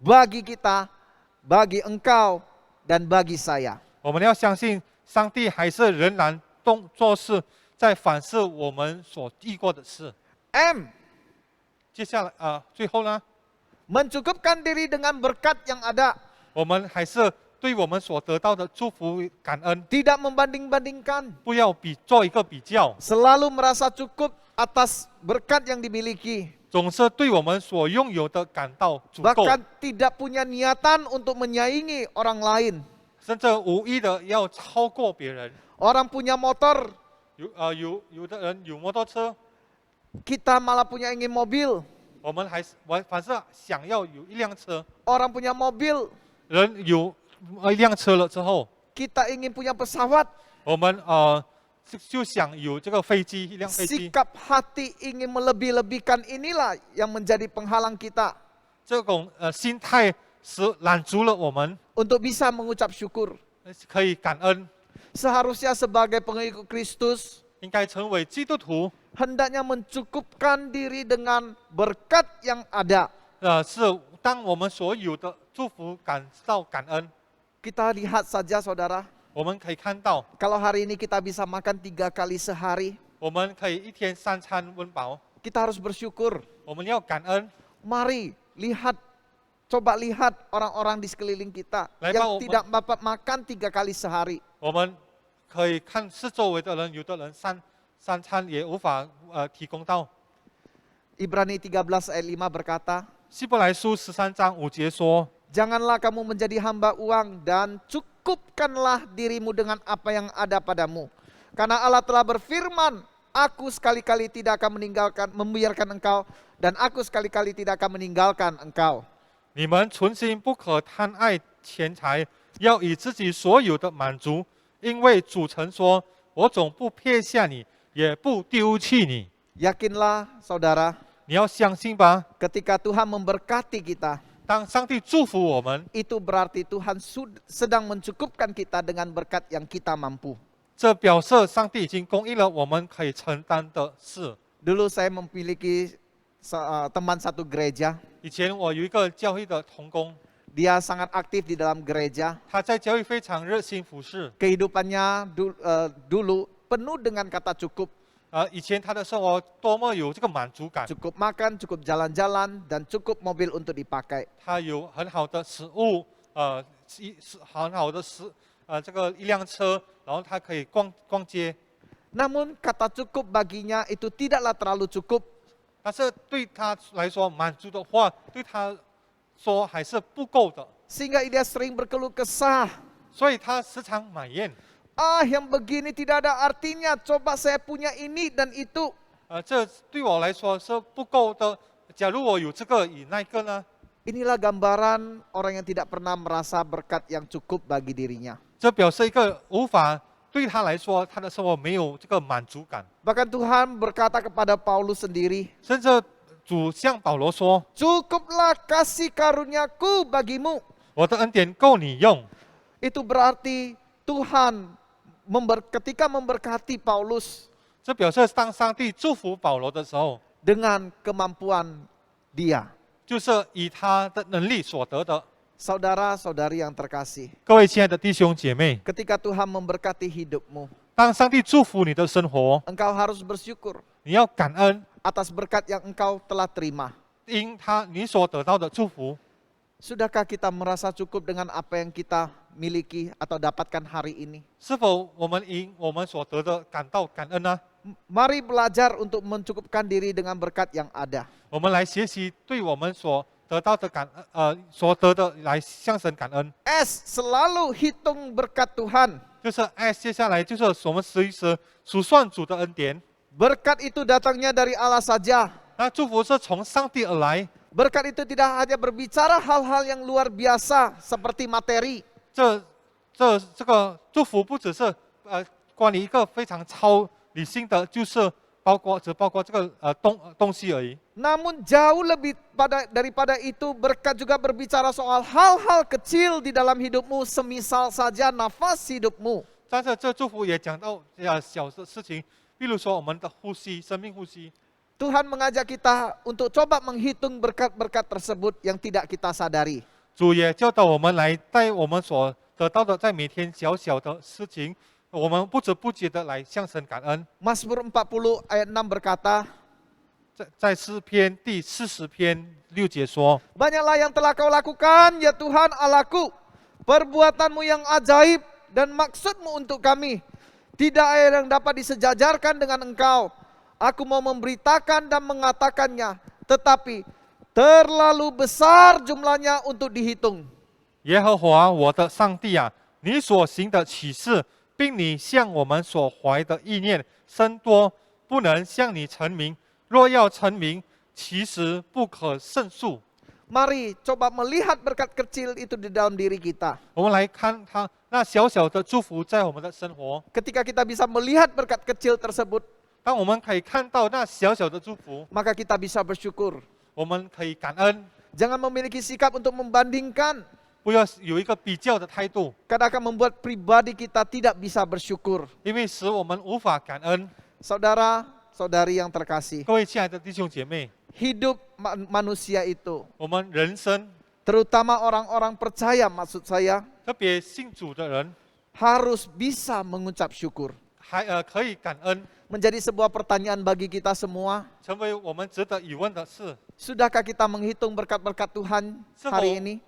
bagi kita, bagi engkau, dan bagi saya. 我们要相信上帝还是仍然做事，在反射我们所遇过的事。 M. 接下来最后呢， Mencukupkan diri dengan berkat yang ada. 我们还是对我们所得到的祝福感恩， Tidak membanding-bandingkan. 不要做一个比较， Selalu merasa cukup atas berkat yang dimiliki. 总是对我们所拥有的感到足够， Bahkan tidak punya niatan untuk menyaingi orang lain. 甚至无意的要超过别人。 Orang punya motor, 有的人有摩托车， kita malah punya ingin mobil. 我们凡是想要有一辆车， Orang punya mobil, 人有一辆车了之后， kita ingin punya pesawat. 我们就想有这个飞机，一辆飞机。 Sikap hati ingin melebih-lebihkan inilah yang menjadi penghalang kita 这种心态拦阻了我们， untuk bisa mengucap syukur. 可以感恩， Seharusnya sebagai pengikut Kristus, 应该成为基督徒。 hendaknya mencukupkan diri dengan berkat yang ada. 是当我们所有的祝福感到感恩， Kita lihat saja, saudara, 我们可以看到， kalau hari ini kita bisa makan 3 kali sehari, 我们可以一天3餐温饱， kita harus bersyukur. 我们要感恩。 Mari coba lihat orang-orang di sekeliling kita Baik, yang Pak, tidak dapat makan 3 kali sehari. 我们可以看四周围的人，有的人三餐也无法提供到。 Ibrani 13 ayat 5 berkata, 希伯来书13章5节说： janganlah kamu menjadi hamba uang dan cukupkanlah dirimu dengan apa yang ada padamu. Karena Allah telah berfirman, aku sekali-kali tidak akan membiarkan engkau dan aku sekali-kali tidak akan meninggalkan engkau. 你们存心不可贪爱钱财，要以自己所有的满足，因为主曾说：“我总不撇下你，也不丢弃你。” Yakinlah saudara, 你要相信吧， ketika Tuhan memberkati kita, 当上帝祝福我们， itu berarti Tuhan sedang mencukupkan kita dengan berkat yang kita mampu. 这表示上帝已经供应了我们可以承担的事。 Dulu saya memiliki teman satu gereja, 以前我有一个教会的同工， dia sangat aktif di dalam gereja. 他在教会非常热心服侍。 Kehidupannya dulu penuh dengan kata cukup. 以前他的生活多么有这个满足感， Cukup makan, cukup jalan-jalan, dan cukup mobil untuk dipakai. 他有很好的食物，很好的这个一辆车，然后他可以逛街。 Namun kata cukup baginya itu tidaklah terlalu cukup. 但是对他来说，满足的话对他说还是不够的， Sehingga dia sering berkeluh kesah. 所以他时常埋怨。 Yang begini tidak ada artinya, coba saya punya ini dan itu. 这对我来说是不够的。假如我有这个与那个呢？ Inilah gambaran orang yang tidak pernah merasa berkat yang cukup bagi dirinya. 这表示一个无法对他来说，他的生活没有这个满足感。 Bahkan Tuhan berkata kepada Paulus sendiri, 甚至主向保罗说 cukuplah kasih karuniaku bagimu. 我的恩典够你用。 Itu berarti Tuhan ketika memberkati Paulus 这表示当上帝祝福保罗的时候， dengan kemampuan dia. 就是以他的能力所得的。 Saudara-saudari yang terkasih, 各位亲爱的弟兄姐妹， ketika Tuhan memberkati hidupmu, 当上帝祝福你的生活， engkau harus bersyukur 你要感恩， atas berkat yang engkau telah terima. 因你所得到的祝福。 Sudahkah kita merasa cukup dengan apa yang kita miliki atau dapatkan hari ini? 是否我们因我们所得的感到感恩呢？ Mari belajar untuk mencukupkan diri dengan berkat yang ada. 我们来学习对我们所得到的所得的来向神感恩。 Selalu hitung berkat Tuhan. 就是接下来就是我们时时数算主的恩典。 Berkat itu datangnya dari Allah saja. 那祝福是从上帝而来， Berkat itu tidak hanya berbicara hal-hal yang luar biasa seperti materi. 这个祝福不只是关于一个非常超理性的，就是包括这个东西而已。 Namun jauh lebih daripada itu, berkat juga berbicara soal hal-hal kecil di dalam hidupmu, semisal saja nafas hidupmu. 但是这祝福也讲到小的事情，比如说我们的呼吸，生命呼吸。 Tuhan mengajak kita untuk coba menghitung berkat-berkat tersebut yang tidak kita sadari. 主也教导我们来带我们所得到的，在每天小小的事情，我们不知不觉的来向神感恩。 Mazmur 40 ayat 6 berkata, 在诗篇第40篇6节说。 Banyaklah yang telah kau lakukan, ya Tuhan Allahku, perbuatanmu yang ajaib dan maksudmu untuk kami. Tidak ada yang dapat disejajarkan dengan engkau. Aku mau memberitakan dan mengatakannya, tetapi terlalu besar jumlahnya untuk dihitung. 耶和华我的上帝啊，你所行的启示，并你向我们所怀的意念甚多，不能向你陈明。若要陈明，其实不可胜数。 Mari coba melihat berkat kecil itu di dalam diri kita. 我们来看他那小小的祝福在我们的生活。 Ketika kita bisa melihat berkat kecil tersebut, 当我们可以看到那小小的祝福， maka kita bisa bersyukur. 我们可以感恩， Jangan memiliki sikap untuk membandingkan. 不要有一个比较的态度， Kadang akan membuat pribadi kita tidak bisa bersyukur. 因为使我们无法感恩。 Saudara-saudari yang terkasih, 各位亲爱的弟兄姐妹， hidup manusia itu, 我们人生， terutama orang-orang percaya maksud saya, 特别信主的人， harus bisa mengucap syukur. 可以感恩， Menjadi sebuah pertanyaan bagi kita semua, 成为我们值得疑问的事。 sudahkah kita menghitung berkat-berkat Tuhan hari ini?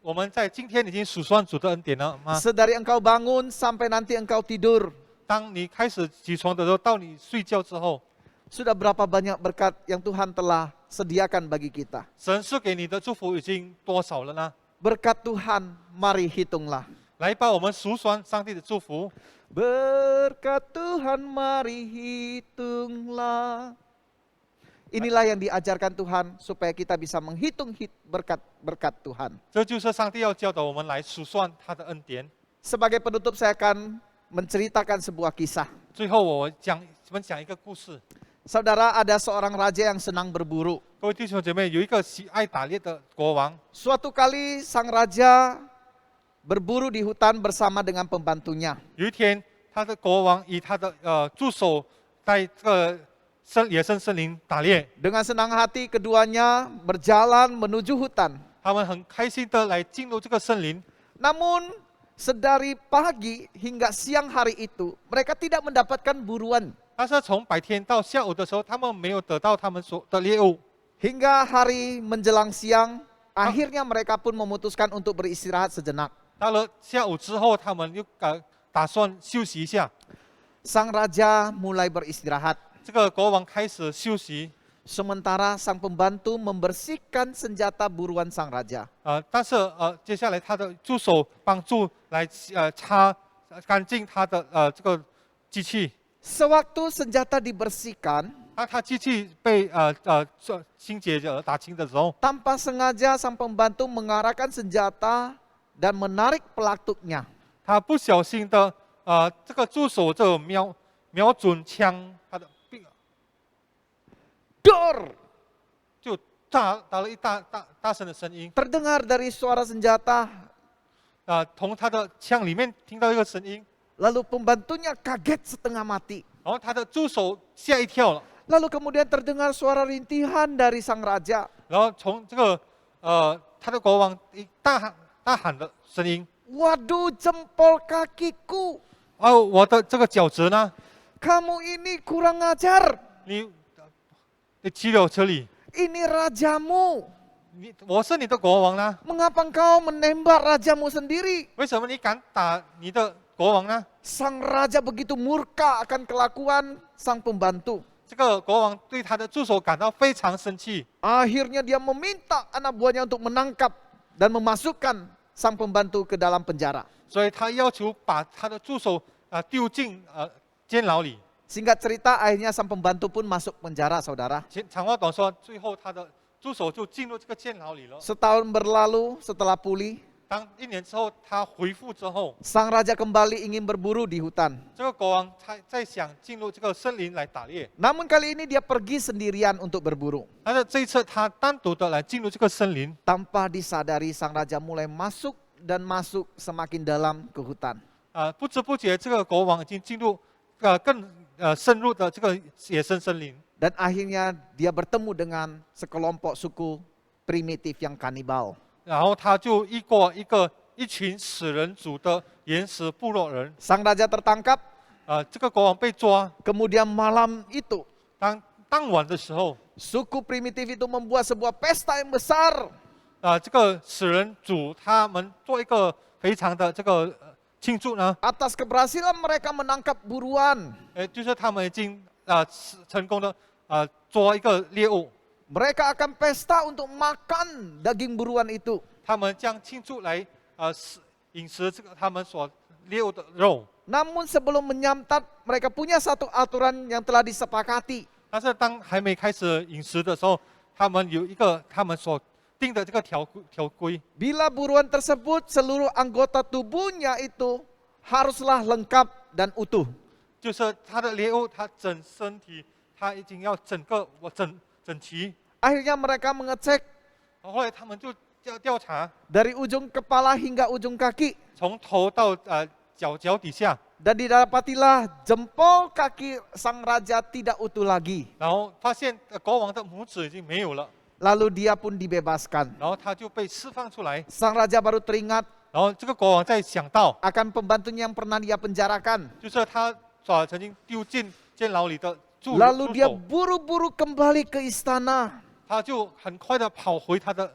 我们在今天已经数算主的恩典了吗？ Sedari engkau bangun sampai nanti engkau tidur, 当你开始起床的时候，到你睡觉之后， sudah berapa banyak berkat yang Tuhan telah sediakan bagi kita? 神赐给你的祝福已经多少了呢？ Berkat Tuhan, mari hitunglah. 来吧，我们数算上帝的祝福。 Berkat Tuhan, mari hitunglah. Inilah yang diajarkan Tuhan supaya kita bisa menghitung berkat-berkat Tuhan. 这就是上帝要教导我们来数算他的恩典。 Sebagai penutup saya akan menceritakan sebuah kisah. 最后我分享一个故事。 Saudara, ada seorang raja yang senang berburu. 各位弟兄姐妹，有一个喜爱打猎的国王， Suatu kali sang raja berburu di hutan bersama dengan pembantunya. 有一天他的国王以他的助手在这个野生森林打猎， Dengan senang hati keduanya berjalan menuju hutan. 他们很开心的来进入这个森林。 Namun sedari pagi hingga siang hari itu mereka tidak mendapatkan buruan. 但是从白天到下午的时候，他们没有得到他们所的猎物。 Hingga hari menjelang siang, akhirnya mereka pun memutuskan untuk beristirahat sejenak. 到了下午之后，他们又打算休息一下。 Sang raja mulai beristirahat. 这个国王开始休息， Sementara sang pembantu membersihkan senjata buruan sang raja. 但是接下来他的助手帮助来擦干净他的这个机器。 Sewaktu senjata dibersihkan, 他机器被清洁打清的时候， tanpa sengaja sang pembantu mengarahkan senjata dan menarik pelakuknya. 他不小心的这个助手就瞄准枪，他的臂 Dor! 就打了一大声的声音。 Terdengar dari suara senjata. 从他的枪里面听到一个声音， Lalu pembantunya kaget setengah mati. 然后他的助手吓一跳了， Lalu kemudian terdengar suara rintihan dari sang raja. 然后从这个他的国王大喊的声音， Waduh, jempol kakiku. 我的这个脚趾呢？ Kamu ini kurang ajar. 你骑了车里， Ini rajamu. 我是你的国王呢， Mengapa engkau menembak rajamu sendiri? 为什么你敢打你的国王呢？ Sang raja begitu murka akan kelakuan sang pembantu. 这个国王对他的助手感到非常生气， Akhirnya dia meminta anak buahnya untuk menangkap dan memasukkan sang pembantu ke dalam penjara. 所以他要求把他的助手丢进监牢里。 Singkat cerita, akhirnya sang pembantu pun masuk penjara, saudara. 长话短说，最后他的助手就进入这个监牢里了。 Setahun berlalu setelah pulih, 当1年之后他恢复之后， sang raja kembali ingin berburu di hutan. 这个国王他在想进入这个森林来打猎， Namun kali ini dia pergi sendirian untuk berburu. 但是这一次他单独的来进入这个森林， Tanpa disadari, sang raja mulai masuk dan masuk semakin dalam ke hutan. 不知不觉这个国王已经进入更深入的这个野生森林。 Dan akhirnya dia bertemu dengan sekelompok suku primitif yang kanibal. 然后他就遇过一群食人族的原始部落人， Sang raja tertangkap, 这个国王被抓， kemudian malam itu 当晚的时候， suku primitif itu membuat sebuah pesta yang besar. 这个食人族他们做一个非常的这个庆祝呢， Atas keberhasilan mereka menangkap buruan. 就是他们已经成功的捉一个猎物， Mereka akan pesta untuk makan daging buruan itu. 他们将庆祝来饮食这个他们所猎物的肉。 Namun sebelum menyantap, mereka punya satu aturan yang telah disepakati. 但是当还没开始饮食的时候，他们有一个他们所定的这个条规， Bila buruan tersebut seluruh anggota tubuhnya itu haruslah lengkap dan utuh. 就是他的猎物，他整身体他已经要整齐。 Akhirnya mereka mengecek 后来他们就调查， dari ujung kepala hingga ujung kaki. 从头到脚底下， Dan didapatilah jempol kaki sang raja tidak utuh lagi. 然后发现国王的拇指已经没有了， Lalu dia pun dibebaskan. 然后他就被释放出来。 Sang raja baru teringat 然后这个国王在想到， akan pembantunya yang pernah dia penjarakan. 就是他曾经丢进监牢里的助 Lalu dia 手， buru-buru kembali ke istana 他就很快的跑回他的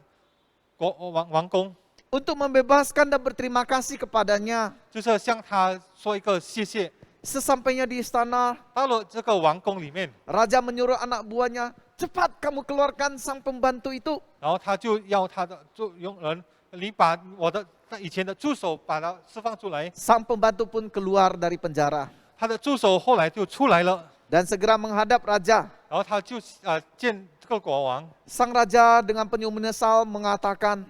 王宫， untuk membebaskan dan berterima kasih kepadanya. 就是向他说一个谢谢。 Sesampainya di istana, 到了这个王宫里面， raja menyuruh anak buahnya, cepat kamu keluarkan sang pembantu itu. 然后他就要他的佣人，你把我的以前的助手把他释放出来。 Sang pembantu pun keluar dari penjara. 他的助手后来就出来了， dan segera menghadap raja. 然后他就见这个国王， Sang raja dengan penuh menyesal mengatakan,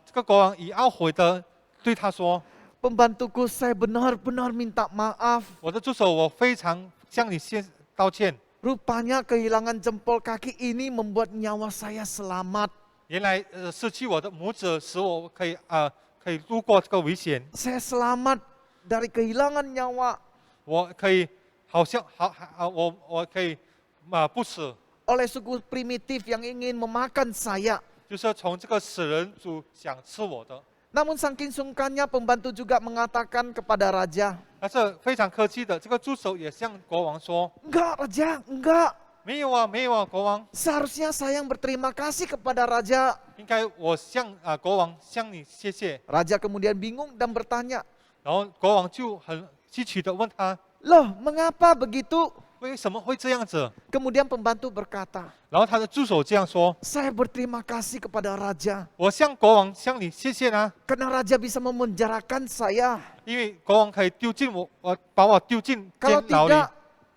这个国王以懊悔的对他说 pembantuku, saya benar-benar minta maaf. 我的助手，我非常向你先道歉。 Rupanya kehilangan jempol kaki ini membuat nyawa saya selamat. 原来失去我的拇指，使我可以度过这个危险， Saya selamat dari kehilangan nyawa 我可以好像我可以不死， oleh suku primitif yang ingin memakan saya. 就是从这个死人族想吃我的。 Namun saking sungkannya pembantu juga mengatakan kepada raja, 但是非常客气的，这个助手也向国王说 enggak raja, enggak. 没有啊，没有啊，国王， Seharusnya saya yang berterima kasih kepada raja. 应该我向国王向你谢谢。 Raja kemudian bingung dan bertanya, 然后国王就很稀奇的问他， loh mengapa begitu? 为什么会这样子？ Kemudian pembantu berkata, 然后他的助手这样说， saya berterima kasih kepada raja 我向国王向你谢谢呢， karena raja bisa memenjarakan saya. 因为国王可以丢进把我丢进 Kalau 监牢里。 tidak,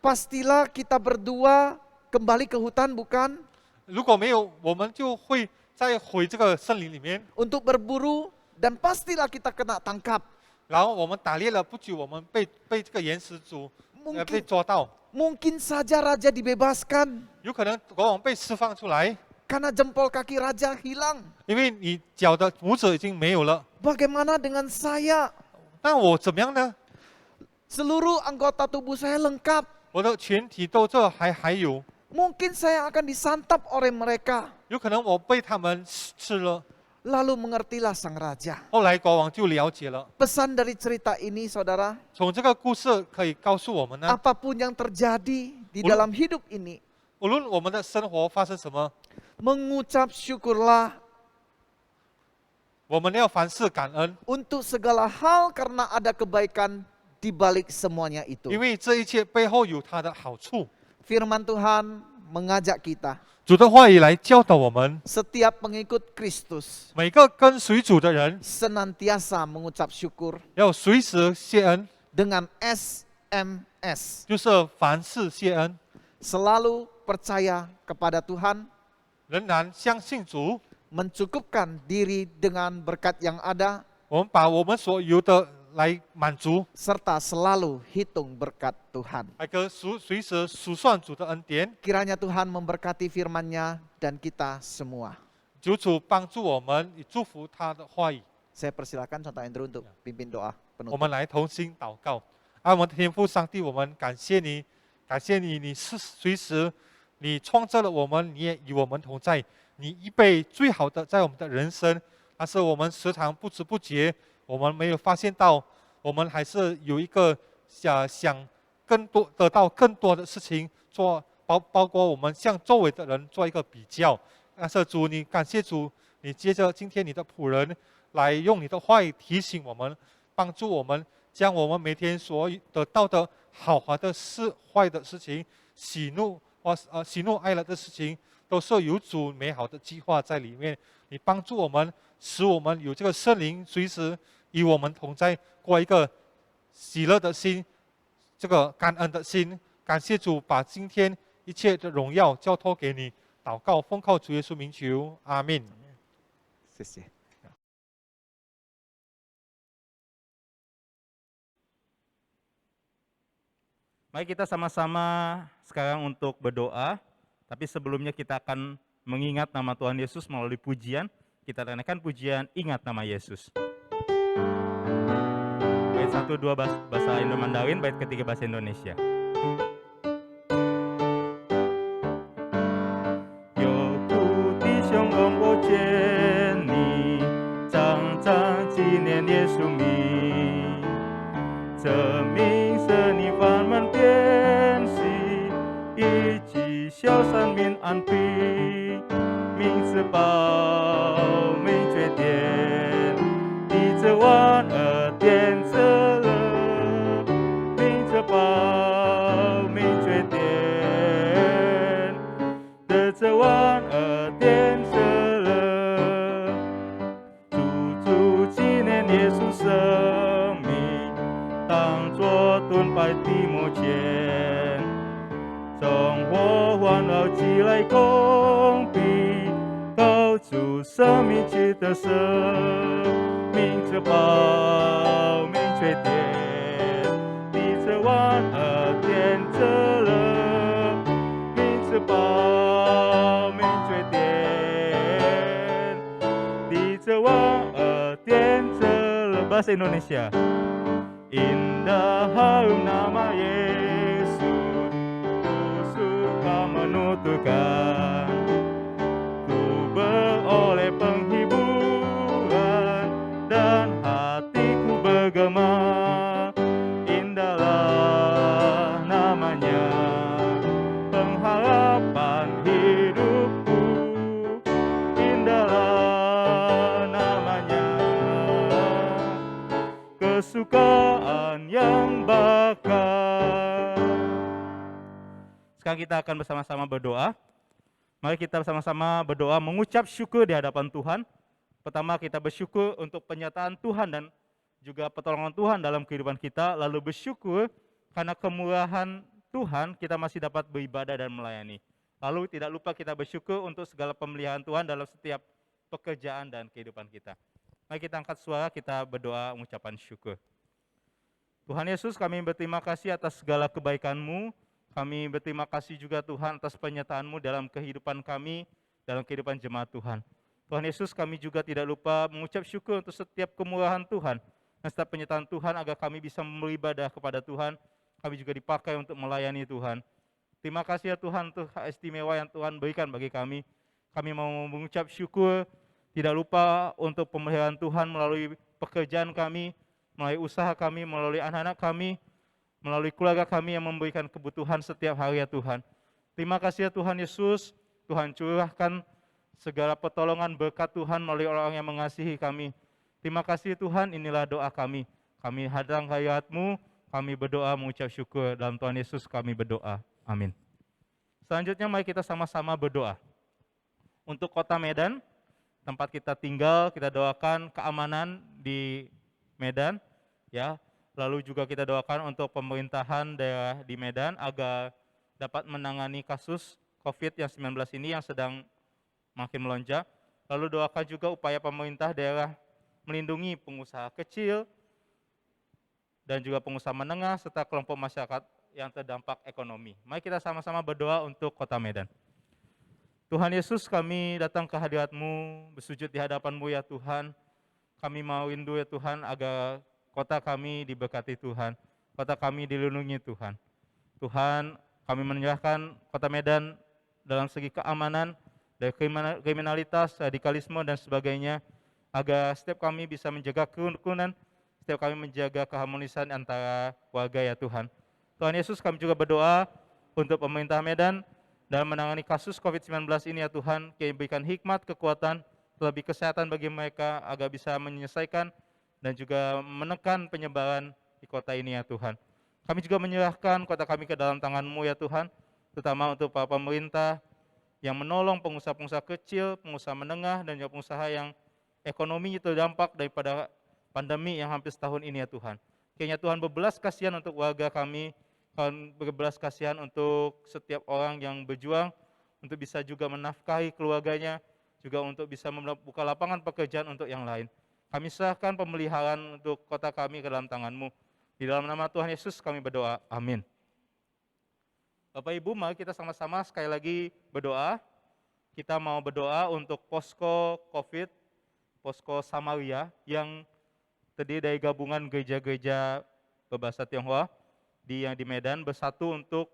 pastilah kita berdua kembali ke hutan bukan? 如果没有，我们就会再回这个森林里面， Untuk berburu dan pastilah kita kena tangkap. 然后我们打猎了不久，我们被这个岩石族被 Mungkin, 抓到， mungkin saja raja dibebaskan 有可能国王被释放出来， karena jempol kaki raja hilang. 因为你脚的拇指已经没有了。 Bagaimana dengan saya? 那我怎么样呢？ Seluruh anggota tubuh saya lengkap. 我的全体都还有， Mungkin saya akan disantap oleh mereka. 有可能我被他们吃了。 Lalu mengertilah sang raja. 后来国王就了解了。 Pesan dari cerita ini, saudara, 从这个故事可以告诉我们呢， apapun yang terjadi di dalam hidup ini, 无论我们的生活发生什么， mengucap syukurlah 我们要凡事感恩， untuk segala hal karena ada kebaikan di balik semuanya itu. 因为这一切背后有它的好处。 Firman Tuhan mengajak kita, 主的话语来教导我们， setiap pengikut Kristus 每个跟随主的人 senantiasa mengucap syukur 要随时谢恩， dengan SMS. 就是凡事谢恩， Selalu percaya kepada Tuhan, 仍然相信主。 mencukupkan diri dengan berkat yang ada, 我们把我们所有的来满足， serta selalu hitung berkat Tuhan. 还可随时数算主的恩典。 Kiranya Tuhan memberkati firman-Nya dan kita semua. 求主帮助我们，以祝福他的话语。 Saya persilakan Contoh Andrew untuk pimpin doa 我 penutup. 们来同心祷告。我们的天父上帝，我们感谢你，感谢你，你是随时，你创造了我们，你也与我们同在，你预备最好的在我们的人生，但是我们时常不知不觉，我们没有发现到，我们还是有一个想更多得到更多的事情做，包括我们向周围的人做一个比较。但是主，你感谢主，你接着今天你的仆人来用你的话语提醒我们，帮助我们，将我们每天所得到的好的事、坏的事情、喜怒哀乐的事情，都是有主美好的计划在里面。你帮助我们，使我们有这个圣灵随时与我们同在，过一个喜乐的心，这个感恩的心。感谢主，把今天一切的荣耀交托给你。祷告，奉靠主耶稣名求，阿门。 谢谢. Mari kita sama-sama sekarang untuk berdoa, tapi sebelumnya kita akan mengingat nama Tuhan Yesus melalui pujian. Kita dengarkan pujian Ingat Nama Yesus. Bait 1, 2 bahasa Indo-Mandarin, bait ketiga bahasa Indonesia. Yo putih xiong gong bo chen ni, zhang zhang ji nian ye su mi, 证明神你万门变息，一起消散民安平，名字报名决点，地着万恶点着了，名字报名决点，得着万恶点着了，足纪念耶稣生命。当作盾牌的幕前，召唤好起来公平，高出生命去的生命之宝，明确点，地这万恶点着了，明之宝，明确点，地这万恶点着了。Bahasa Indonesia. Indah harum nama Yesus, ku suka menuturkan, ku beroleh penghiburan dan hatiku bergema. Indahlah namanya, pengharapan hidupku. Indahlah namanya, kesukaan yang bakar. Sekarang kita akan bersama-sama berdoa. Mari kita bersama-sama berdoa mengucap syukur di hadapan Tuhan. Pertama kita bersyukur untuk penyertaan Tuhan dan juga pertolongan Tuhan dalam kehidupan kita. Lalu bersyukur karena kemurahan Tuhan kita masih dapat beribadah dan melayani. Lalu tidak lupa kita bersyukur untuk segala pemeliharaan Tuhan dalam setiap pekerjaan dan kehidupan kita. Mari kita angkat suara, kita berdoa mengucapkan syukur. Tuhan Yesus, kami berterima kasih atas segala kebaikan-Mu. Kami berterima kasih juga Tuhan atas penyertaan-Mu dalam kehidupan kami, dalam kehidupan jemaat Tuhan. Tuhan Yesus, kami juga tidak lupa mengucap syukur untuk setiap kemurahan Tuhan dan setiap penyertaan Tuhan agar kami bisa beribadah kepada Tuhan. Kami juga dipakai untuk melayani Tuhan. Terima kasih ya Tuhan untuk hak istimewa yang Tuhan berikan bagi kami. Kami mau mengucap syukur, tidak lupa untuk pemeliharaan Tuhan melalui pekerjaan kami, melalui usaha kami, melalui anak-anak kami, melalui keluarga kami yang memberikan kebutuhan setiap hari ya Tuhan. Terima kasih ya Tuhan Yesus, Tuhan curahkan segala pertolongan berkat Tuhan melalui orang yang mengasihi kami. Terima kasih Tuhan, inilah doa kami. Kami hadang hadirat-Mu, kami berdoa mengucap syukur dalam Tuhan Yesus kami berdoa. Amin. Selanjutnya mari kita sama-sama berdoa. Untuk kota Medan, tempat kita tinggal, kita doakan keamanan di Medan, ya. Lalu juga kita doakan untuk pemerintahan daerah di Medan agar dapat menangani kasus COVID-19 ini yang sedang makin melonjak. Lalu doakan juga upaya pemerintah daerah melindungi pengusaha kecil dan juga pengusaha menengah serta kelompok masyarakat yang terdampak ekonomi. Mari kita sama-sama berdoa untuk kota Medan. Tuhan Yesus, kami datang ke hadirat-Mu, bersujud di hadapan-Mu ya Tuhan. Kami mau rindu ya Tuhan agar kota kami diberkati Tuhan, kota kami dilindungi Tuhan. Tuhan, kami menyerahkan kota Medan dalam segi keamanan, dari kriminalitas, radikalisme dan sebagainya, agar setiap kami bisa menjaga kerukunan, setiap kami menjaga keharmonisan antara warga ya Tuhan. Tuhan Yesus, kami juga berdoa untuk pemerintah Medan dalam menangani kasus COVID-19 ini ya Tuhan, Kami berikan hikmat, kekuatan, terlebih kesehatan bagi mereka agar bisa menyelesaikan dan juga menekan penyebaran di kota ini ya Tuhan. Kami juga menyerahkan kota kami ke dalam tangan-Mu ya Tuhan, terutama untuk para pemerintah yang menolong pengusaha-pengusaha kecil, pengusaha menengah, dan juga pengusaha yang ekonominya terdampak daripada pandemi yang hampir setahun ini ya Tuhan. Kiranya Tuhan berbelas kasihan untuk warga kami, Tuhan berbelas kasihan untuk setiap orang yang berjuang, untuk bisa juga menafkahi keluarganya, juga untuk bisa membuka lapangan pekerjaan untuk yang lain. Kami serahkan pemeliharaan untuk kota kami ke dalam tangan-Mu. Di dalam nama Tuhan Yesus kami berdoa, amin. Bapak Ibu, mari kita sama-sama sekali lagi berdoa. Kita mau berdoa untuk posko COVID, posko Samaria yang terdiri dari gabungan gereja-gereja berbahasa Tionghoa yang di Medan bersatu untuk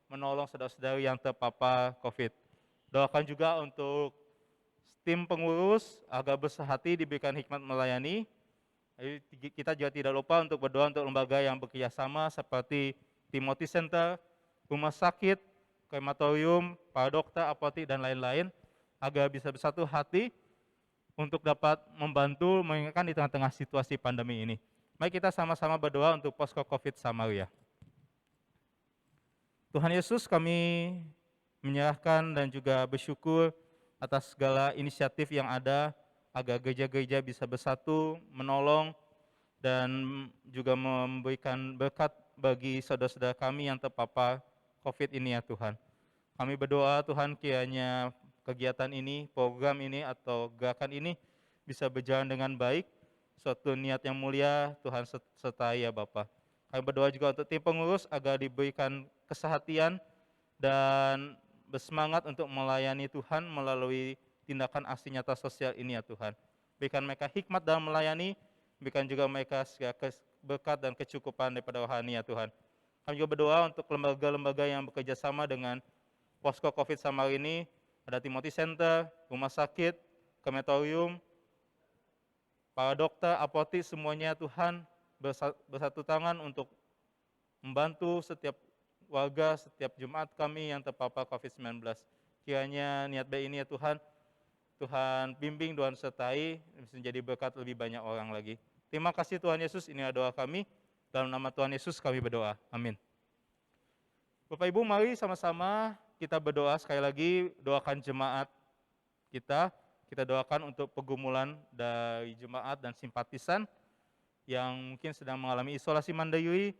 menolong saudara-saudari yang terpapar COVID. Doakan juga untuk tim pengurus agar bersehati diberikan hikmat melayani. Kita juga tidak lupa untuk berdoa untuk lembaga yang bekerjasama seperti Timothy Center, rumah sakit, krematorium, para dokter, apotek, dan lain-lain agar bisa bersatu hati untuk dapat membantu mengingatkan di tengah-tengah situasi pandemi ini. Mari kita sama-sama berdoa untuk posko COVID Samaria. Tuhan Yesus, kami menyerahkan dan juga bersyukur atas segala inisiatif yang ada agar gereja-gereja bisa bersatu, menolong, dan juga memberikan berkat bagi saudara-saudara kami yang terpapar COVID ini ya Tuhan. Kami berdoa Tuhan kiranya kegiatan ini, program ini atau gerakan ini bisa berjalan dengan baik. Suatu niat yang mulia Tuhan sertai ya Bapa. Kami berdoa juga untuk tim pengurus agar diberikan kesehatian dan bersemangat untuk melayani Tuhan melalui tindakan aksi nyata sosial ini ya Tuhan. Berikan mereka hikmat dalam melayani, berikan juga mereka segala berkat dan kecukupan daripada rohani ya Tuhan. Kami juga berdoa untuk lembaga-lembaga yang bekerja sama dengan Posko Covid Samar ini, ada Timothy Center, rumah sakit, krematorium, para dokter, apotik, semuanya Tuhan bersatu tangan untuk membantu setiap warga, setiap jemaat kami yang terpapar COVID-19. Kiranya niat baik ini ya Tuhan, Tuhan bimbing, Tuhan sertai, bisa menjadi berkat lebih banyak orang lagi. Terima kasih Tuhan Yesus, ini adalah doa kami. Dalam nama Tuhan Yesus kami berdoa. Amin. Bapak Ibu, mari sama-sama kita berdoa sekali lagi, doakan jemaat kita. Kita doakan untuk pergumulan dari jemaat dan simpatisan yang mungkin sedang mengalami isolasi mandiri,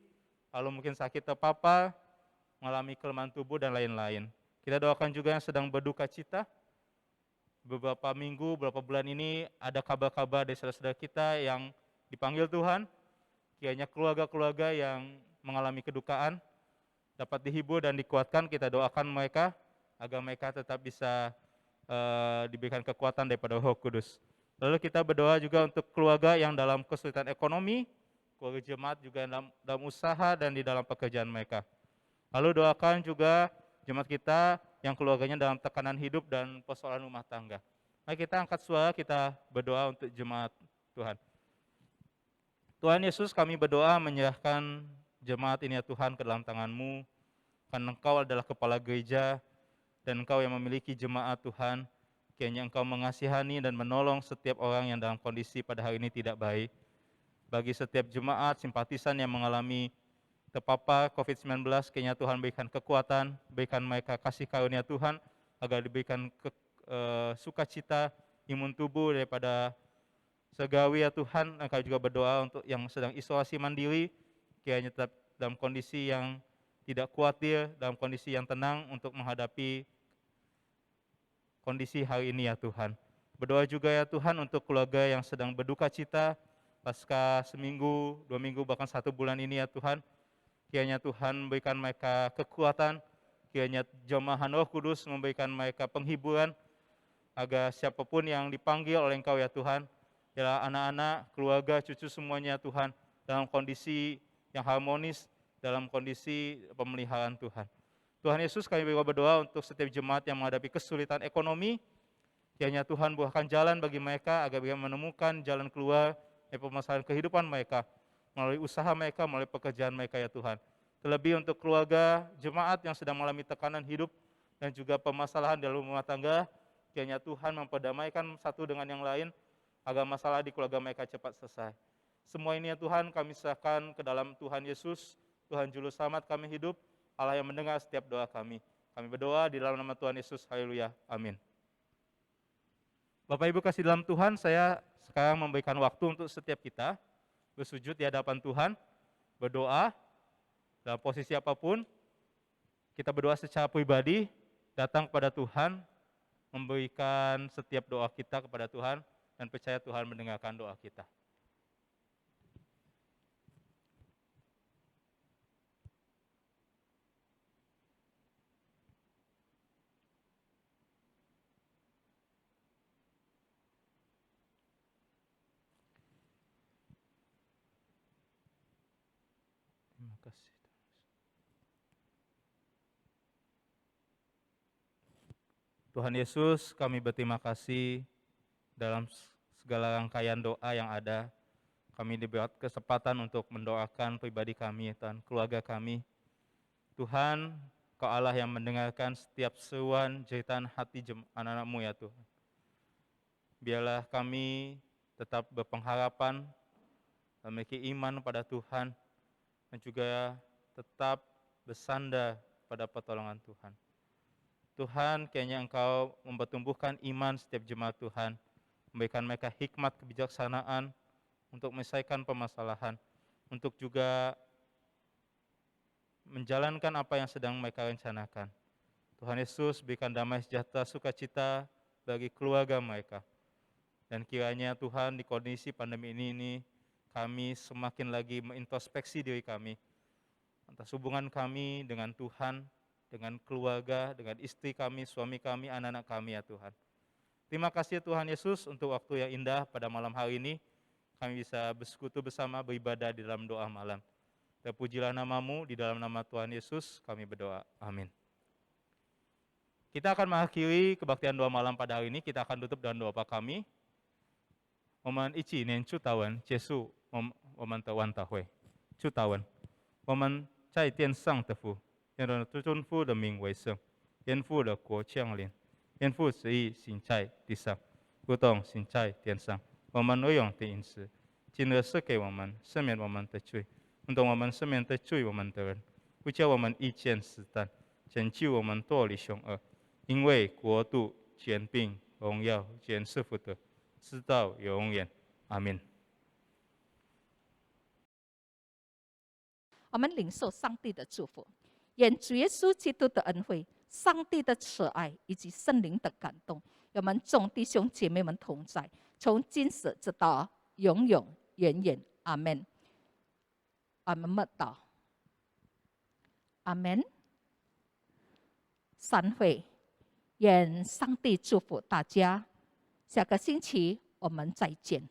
lalu mungkin sakit terpapar, mengalami kelemahan tubuh dan lain-lain. Kita doakan juga yang sedang berduka cita. Beberapa minggu, beberapa bulan ini ada kabar-kabar dari saudara-saudara kita yang dipanggil Tuhan. Kiranya keluarga-keluarga yang mengalami kedukaan dapat dihibur dan dikuatkan. Kita doakan mereka agar mereka tetap bisa diberikan kekuatan daripada Roh Kudus. Lalu kita berdoa juga untuk keluarga yang dalam kesulitan ekonomi, keluarga jemaat juga dalam usaha dan di dalam pekerjaan mereka. Lalu doakan juga jemaat kita yang keluarganya dalam tekanan hidup dan persoalan rumah tangga. Mari kita angkat suara, kita berdoa untuk jemaat Tuhan. Tuhan Yesus, kami berdoa menyerahkan jemaat ini ya Tuhan ke dalam tangan-Mu, karena Engkau adalah kepala gereja, dan Engkau yang memiliki jemaat Tuhan. Kiranya Engkau mengasihani dan menolong setiap orang yang dalam kondisi pada hari ini tidak baik. Bagi setiap jemaat, simpatisan yang mengalami terpapar COVID-19, kiranya Tuhan berikan kekuatan, berikan mereka kasih karunia Tuhan, agar diberikan sukacita, imun tubuh daripada segawi ya Tuhan. Engkau juga berdoa untuk yang sedang isolasi mandiri, kiranya tetap dalam kondisi yang tidak khawatir, dalam kondisi yang tenang untuk menghadapi kondisi hari ini ya Tuhan. Berdoa juga ya Tuhan untuk keluarga yang sedang berduka cita pasca seminggu, 2 minggu, bahkan 1 bulan ini ya Tuhan. Kiranya Tuhan memberikan mereka kekuatan, kiranya jemaah Roh Kudus memberikan mereka penghiburan, agar siapapun yang dipanggil oleh Engkau ya Tuhan, ialah anak-anak, keluarga, cucu semuanya Tuhan, dalam kondisi yang harmonis, dalam kondisi pemeliharaan Tuhan. Tuhan Yesus, kami berdoa untuk setiap jemaat yang menghadapi kesulitan ekonomi, kiranya Tuhan buahkan jalan bagi mereka agar mereka menemukan jalan keluar dari permasalahan kehidupan mereka, melalui usaha mereka, melalui pekerjaan mereka ya Tuhan. Terlebih untuk keluarga jemaat yang sedang mengalami tekanan hidup dan juga permasalahan dalam rumah tangga, kiranya Tuhan memperdamaikan satu dengan yang lain, agar masalah di keluarga mereka cepat selesai. Semua ini ya Tuhan kami serahkan ke dalam Tuhan Yesus, Tuhan Juru Selamat kami hidup, Allah yang mendengar setiap doa kami. Kami berdoa di dalam nama Tuhan Yesus, haleluya, amin. Bapak Ibu kasih dalam Tuhan, saya sekarang memberikan waktu untuk setiap kita bersujud di hadapan Tuhan, berdoa dalam posisi apapun. Kita berdoa secara pribadi, datang kepada Tuhan, memberikan setiap doa kita kepada Tuhan, dan percaya Tuhan mendengarkan doa kita. Terima kasih. Tuhan Yesus, kami berterima kasih dalam segala rangkaian doa yang ada. Kami diberi kesempatan untuk mendoakan pribadi kami, Tuhan, keluarga kami. Tuhan, Kau Allah yang mendengarkan setiap seruan jeritan hati anak-anak-Mu ya Tuhan. Biarlah kami tetap berpengharapan, memiliki iman pada Tuhan, dan juga tetap bersandar pada pertolongan Tuhan. Tuhan, kiranya Engkau mempertumbuhkan iman setiap jemaat Tuhan, memberikan mereka hikmat kebijaksanaan untuk menyelesaikan permasalahan, untuk juga menjalankan apa yang sedang mereka rencanakan. Tuhan Yesus berikan damai sejahtera sukacita bagi keluarga mereka. Dan kiranya Tuhan di kondisi pandemi ini kami semakin lagi mengintrospeksi diri kami atas hubungan kami dengan Tuhan, dengan keluarga, dengan istri kami, suami kami, anak-anak kami ya Tuhan. Terima kasih Tuhan Yesus untuk waktu yang indah pada malam hari ini. Kami bisa bersekutu bersama beribadah di dalam doa malam. Terpujilah namamu, di dalam nama Tuhan Yesus kami berdoa. Amin. Kita akan mengakhiri kebaktian doa malam pada hari ini. Kita akan tutup dengan doa Bapa kami. 我们一起念祝祷文结束我们的晚祷会。祝祷文，我们在天上的父，愿人尊父的名为圣，愿父的国降临，愿父旨意行在地上，如同行在天上。我们日用的饮食，今日赐给我们，赦免我们的罪，如同我们赦免的罪我们的人，不叫我们遇见试探，拯救我们脱离凶恶。因为国度、权柄、荣耀，全是父的，直到永远。阿门。我们领受上帝的祝福，愿主耶稣基督的恩惠、上帝的慈爱以及圣灵的感动，与我们众弟兄姐妹们同在，从今时直到永永远远。阿门。我们默祷。阿门。散会。愿上帝祝福大家，下个星期我们再见。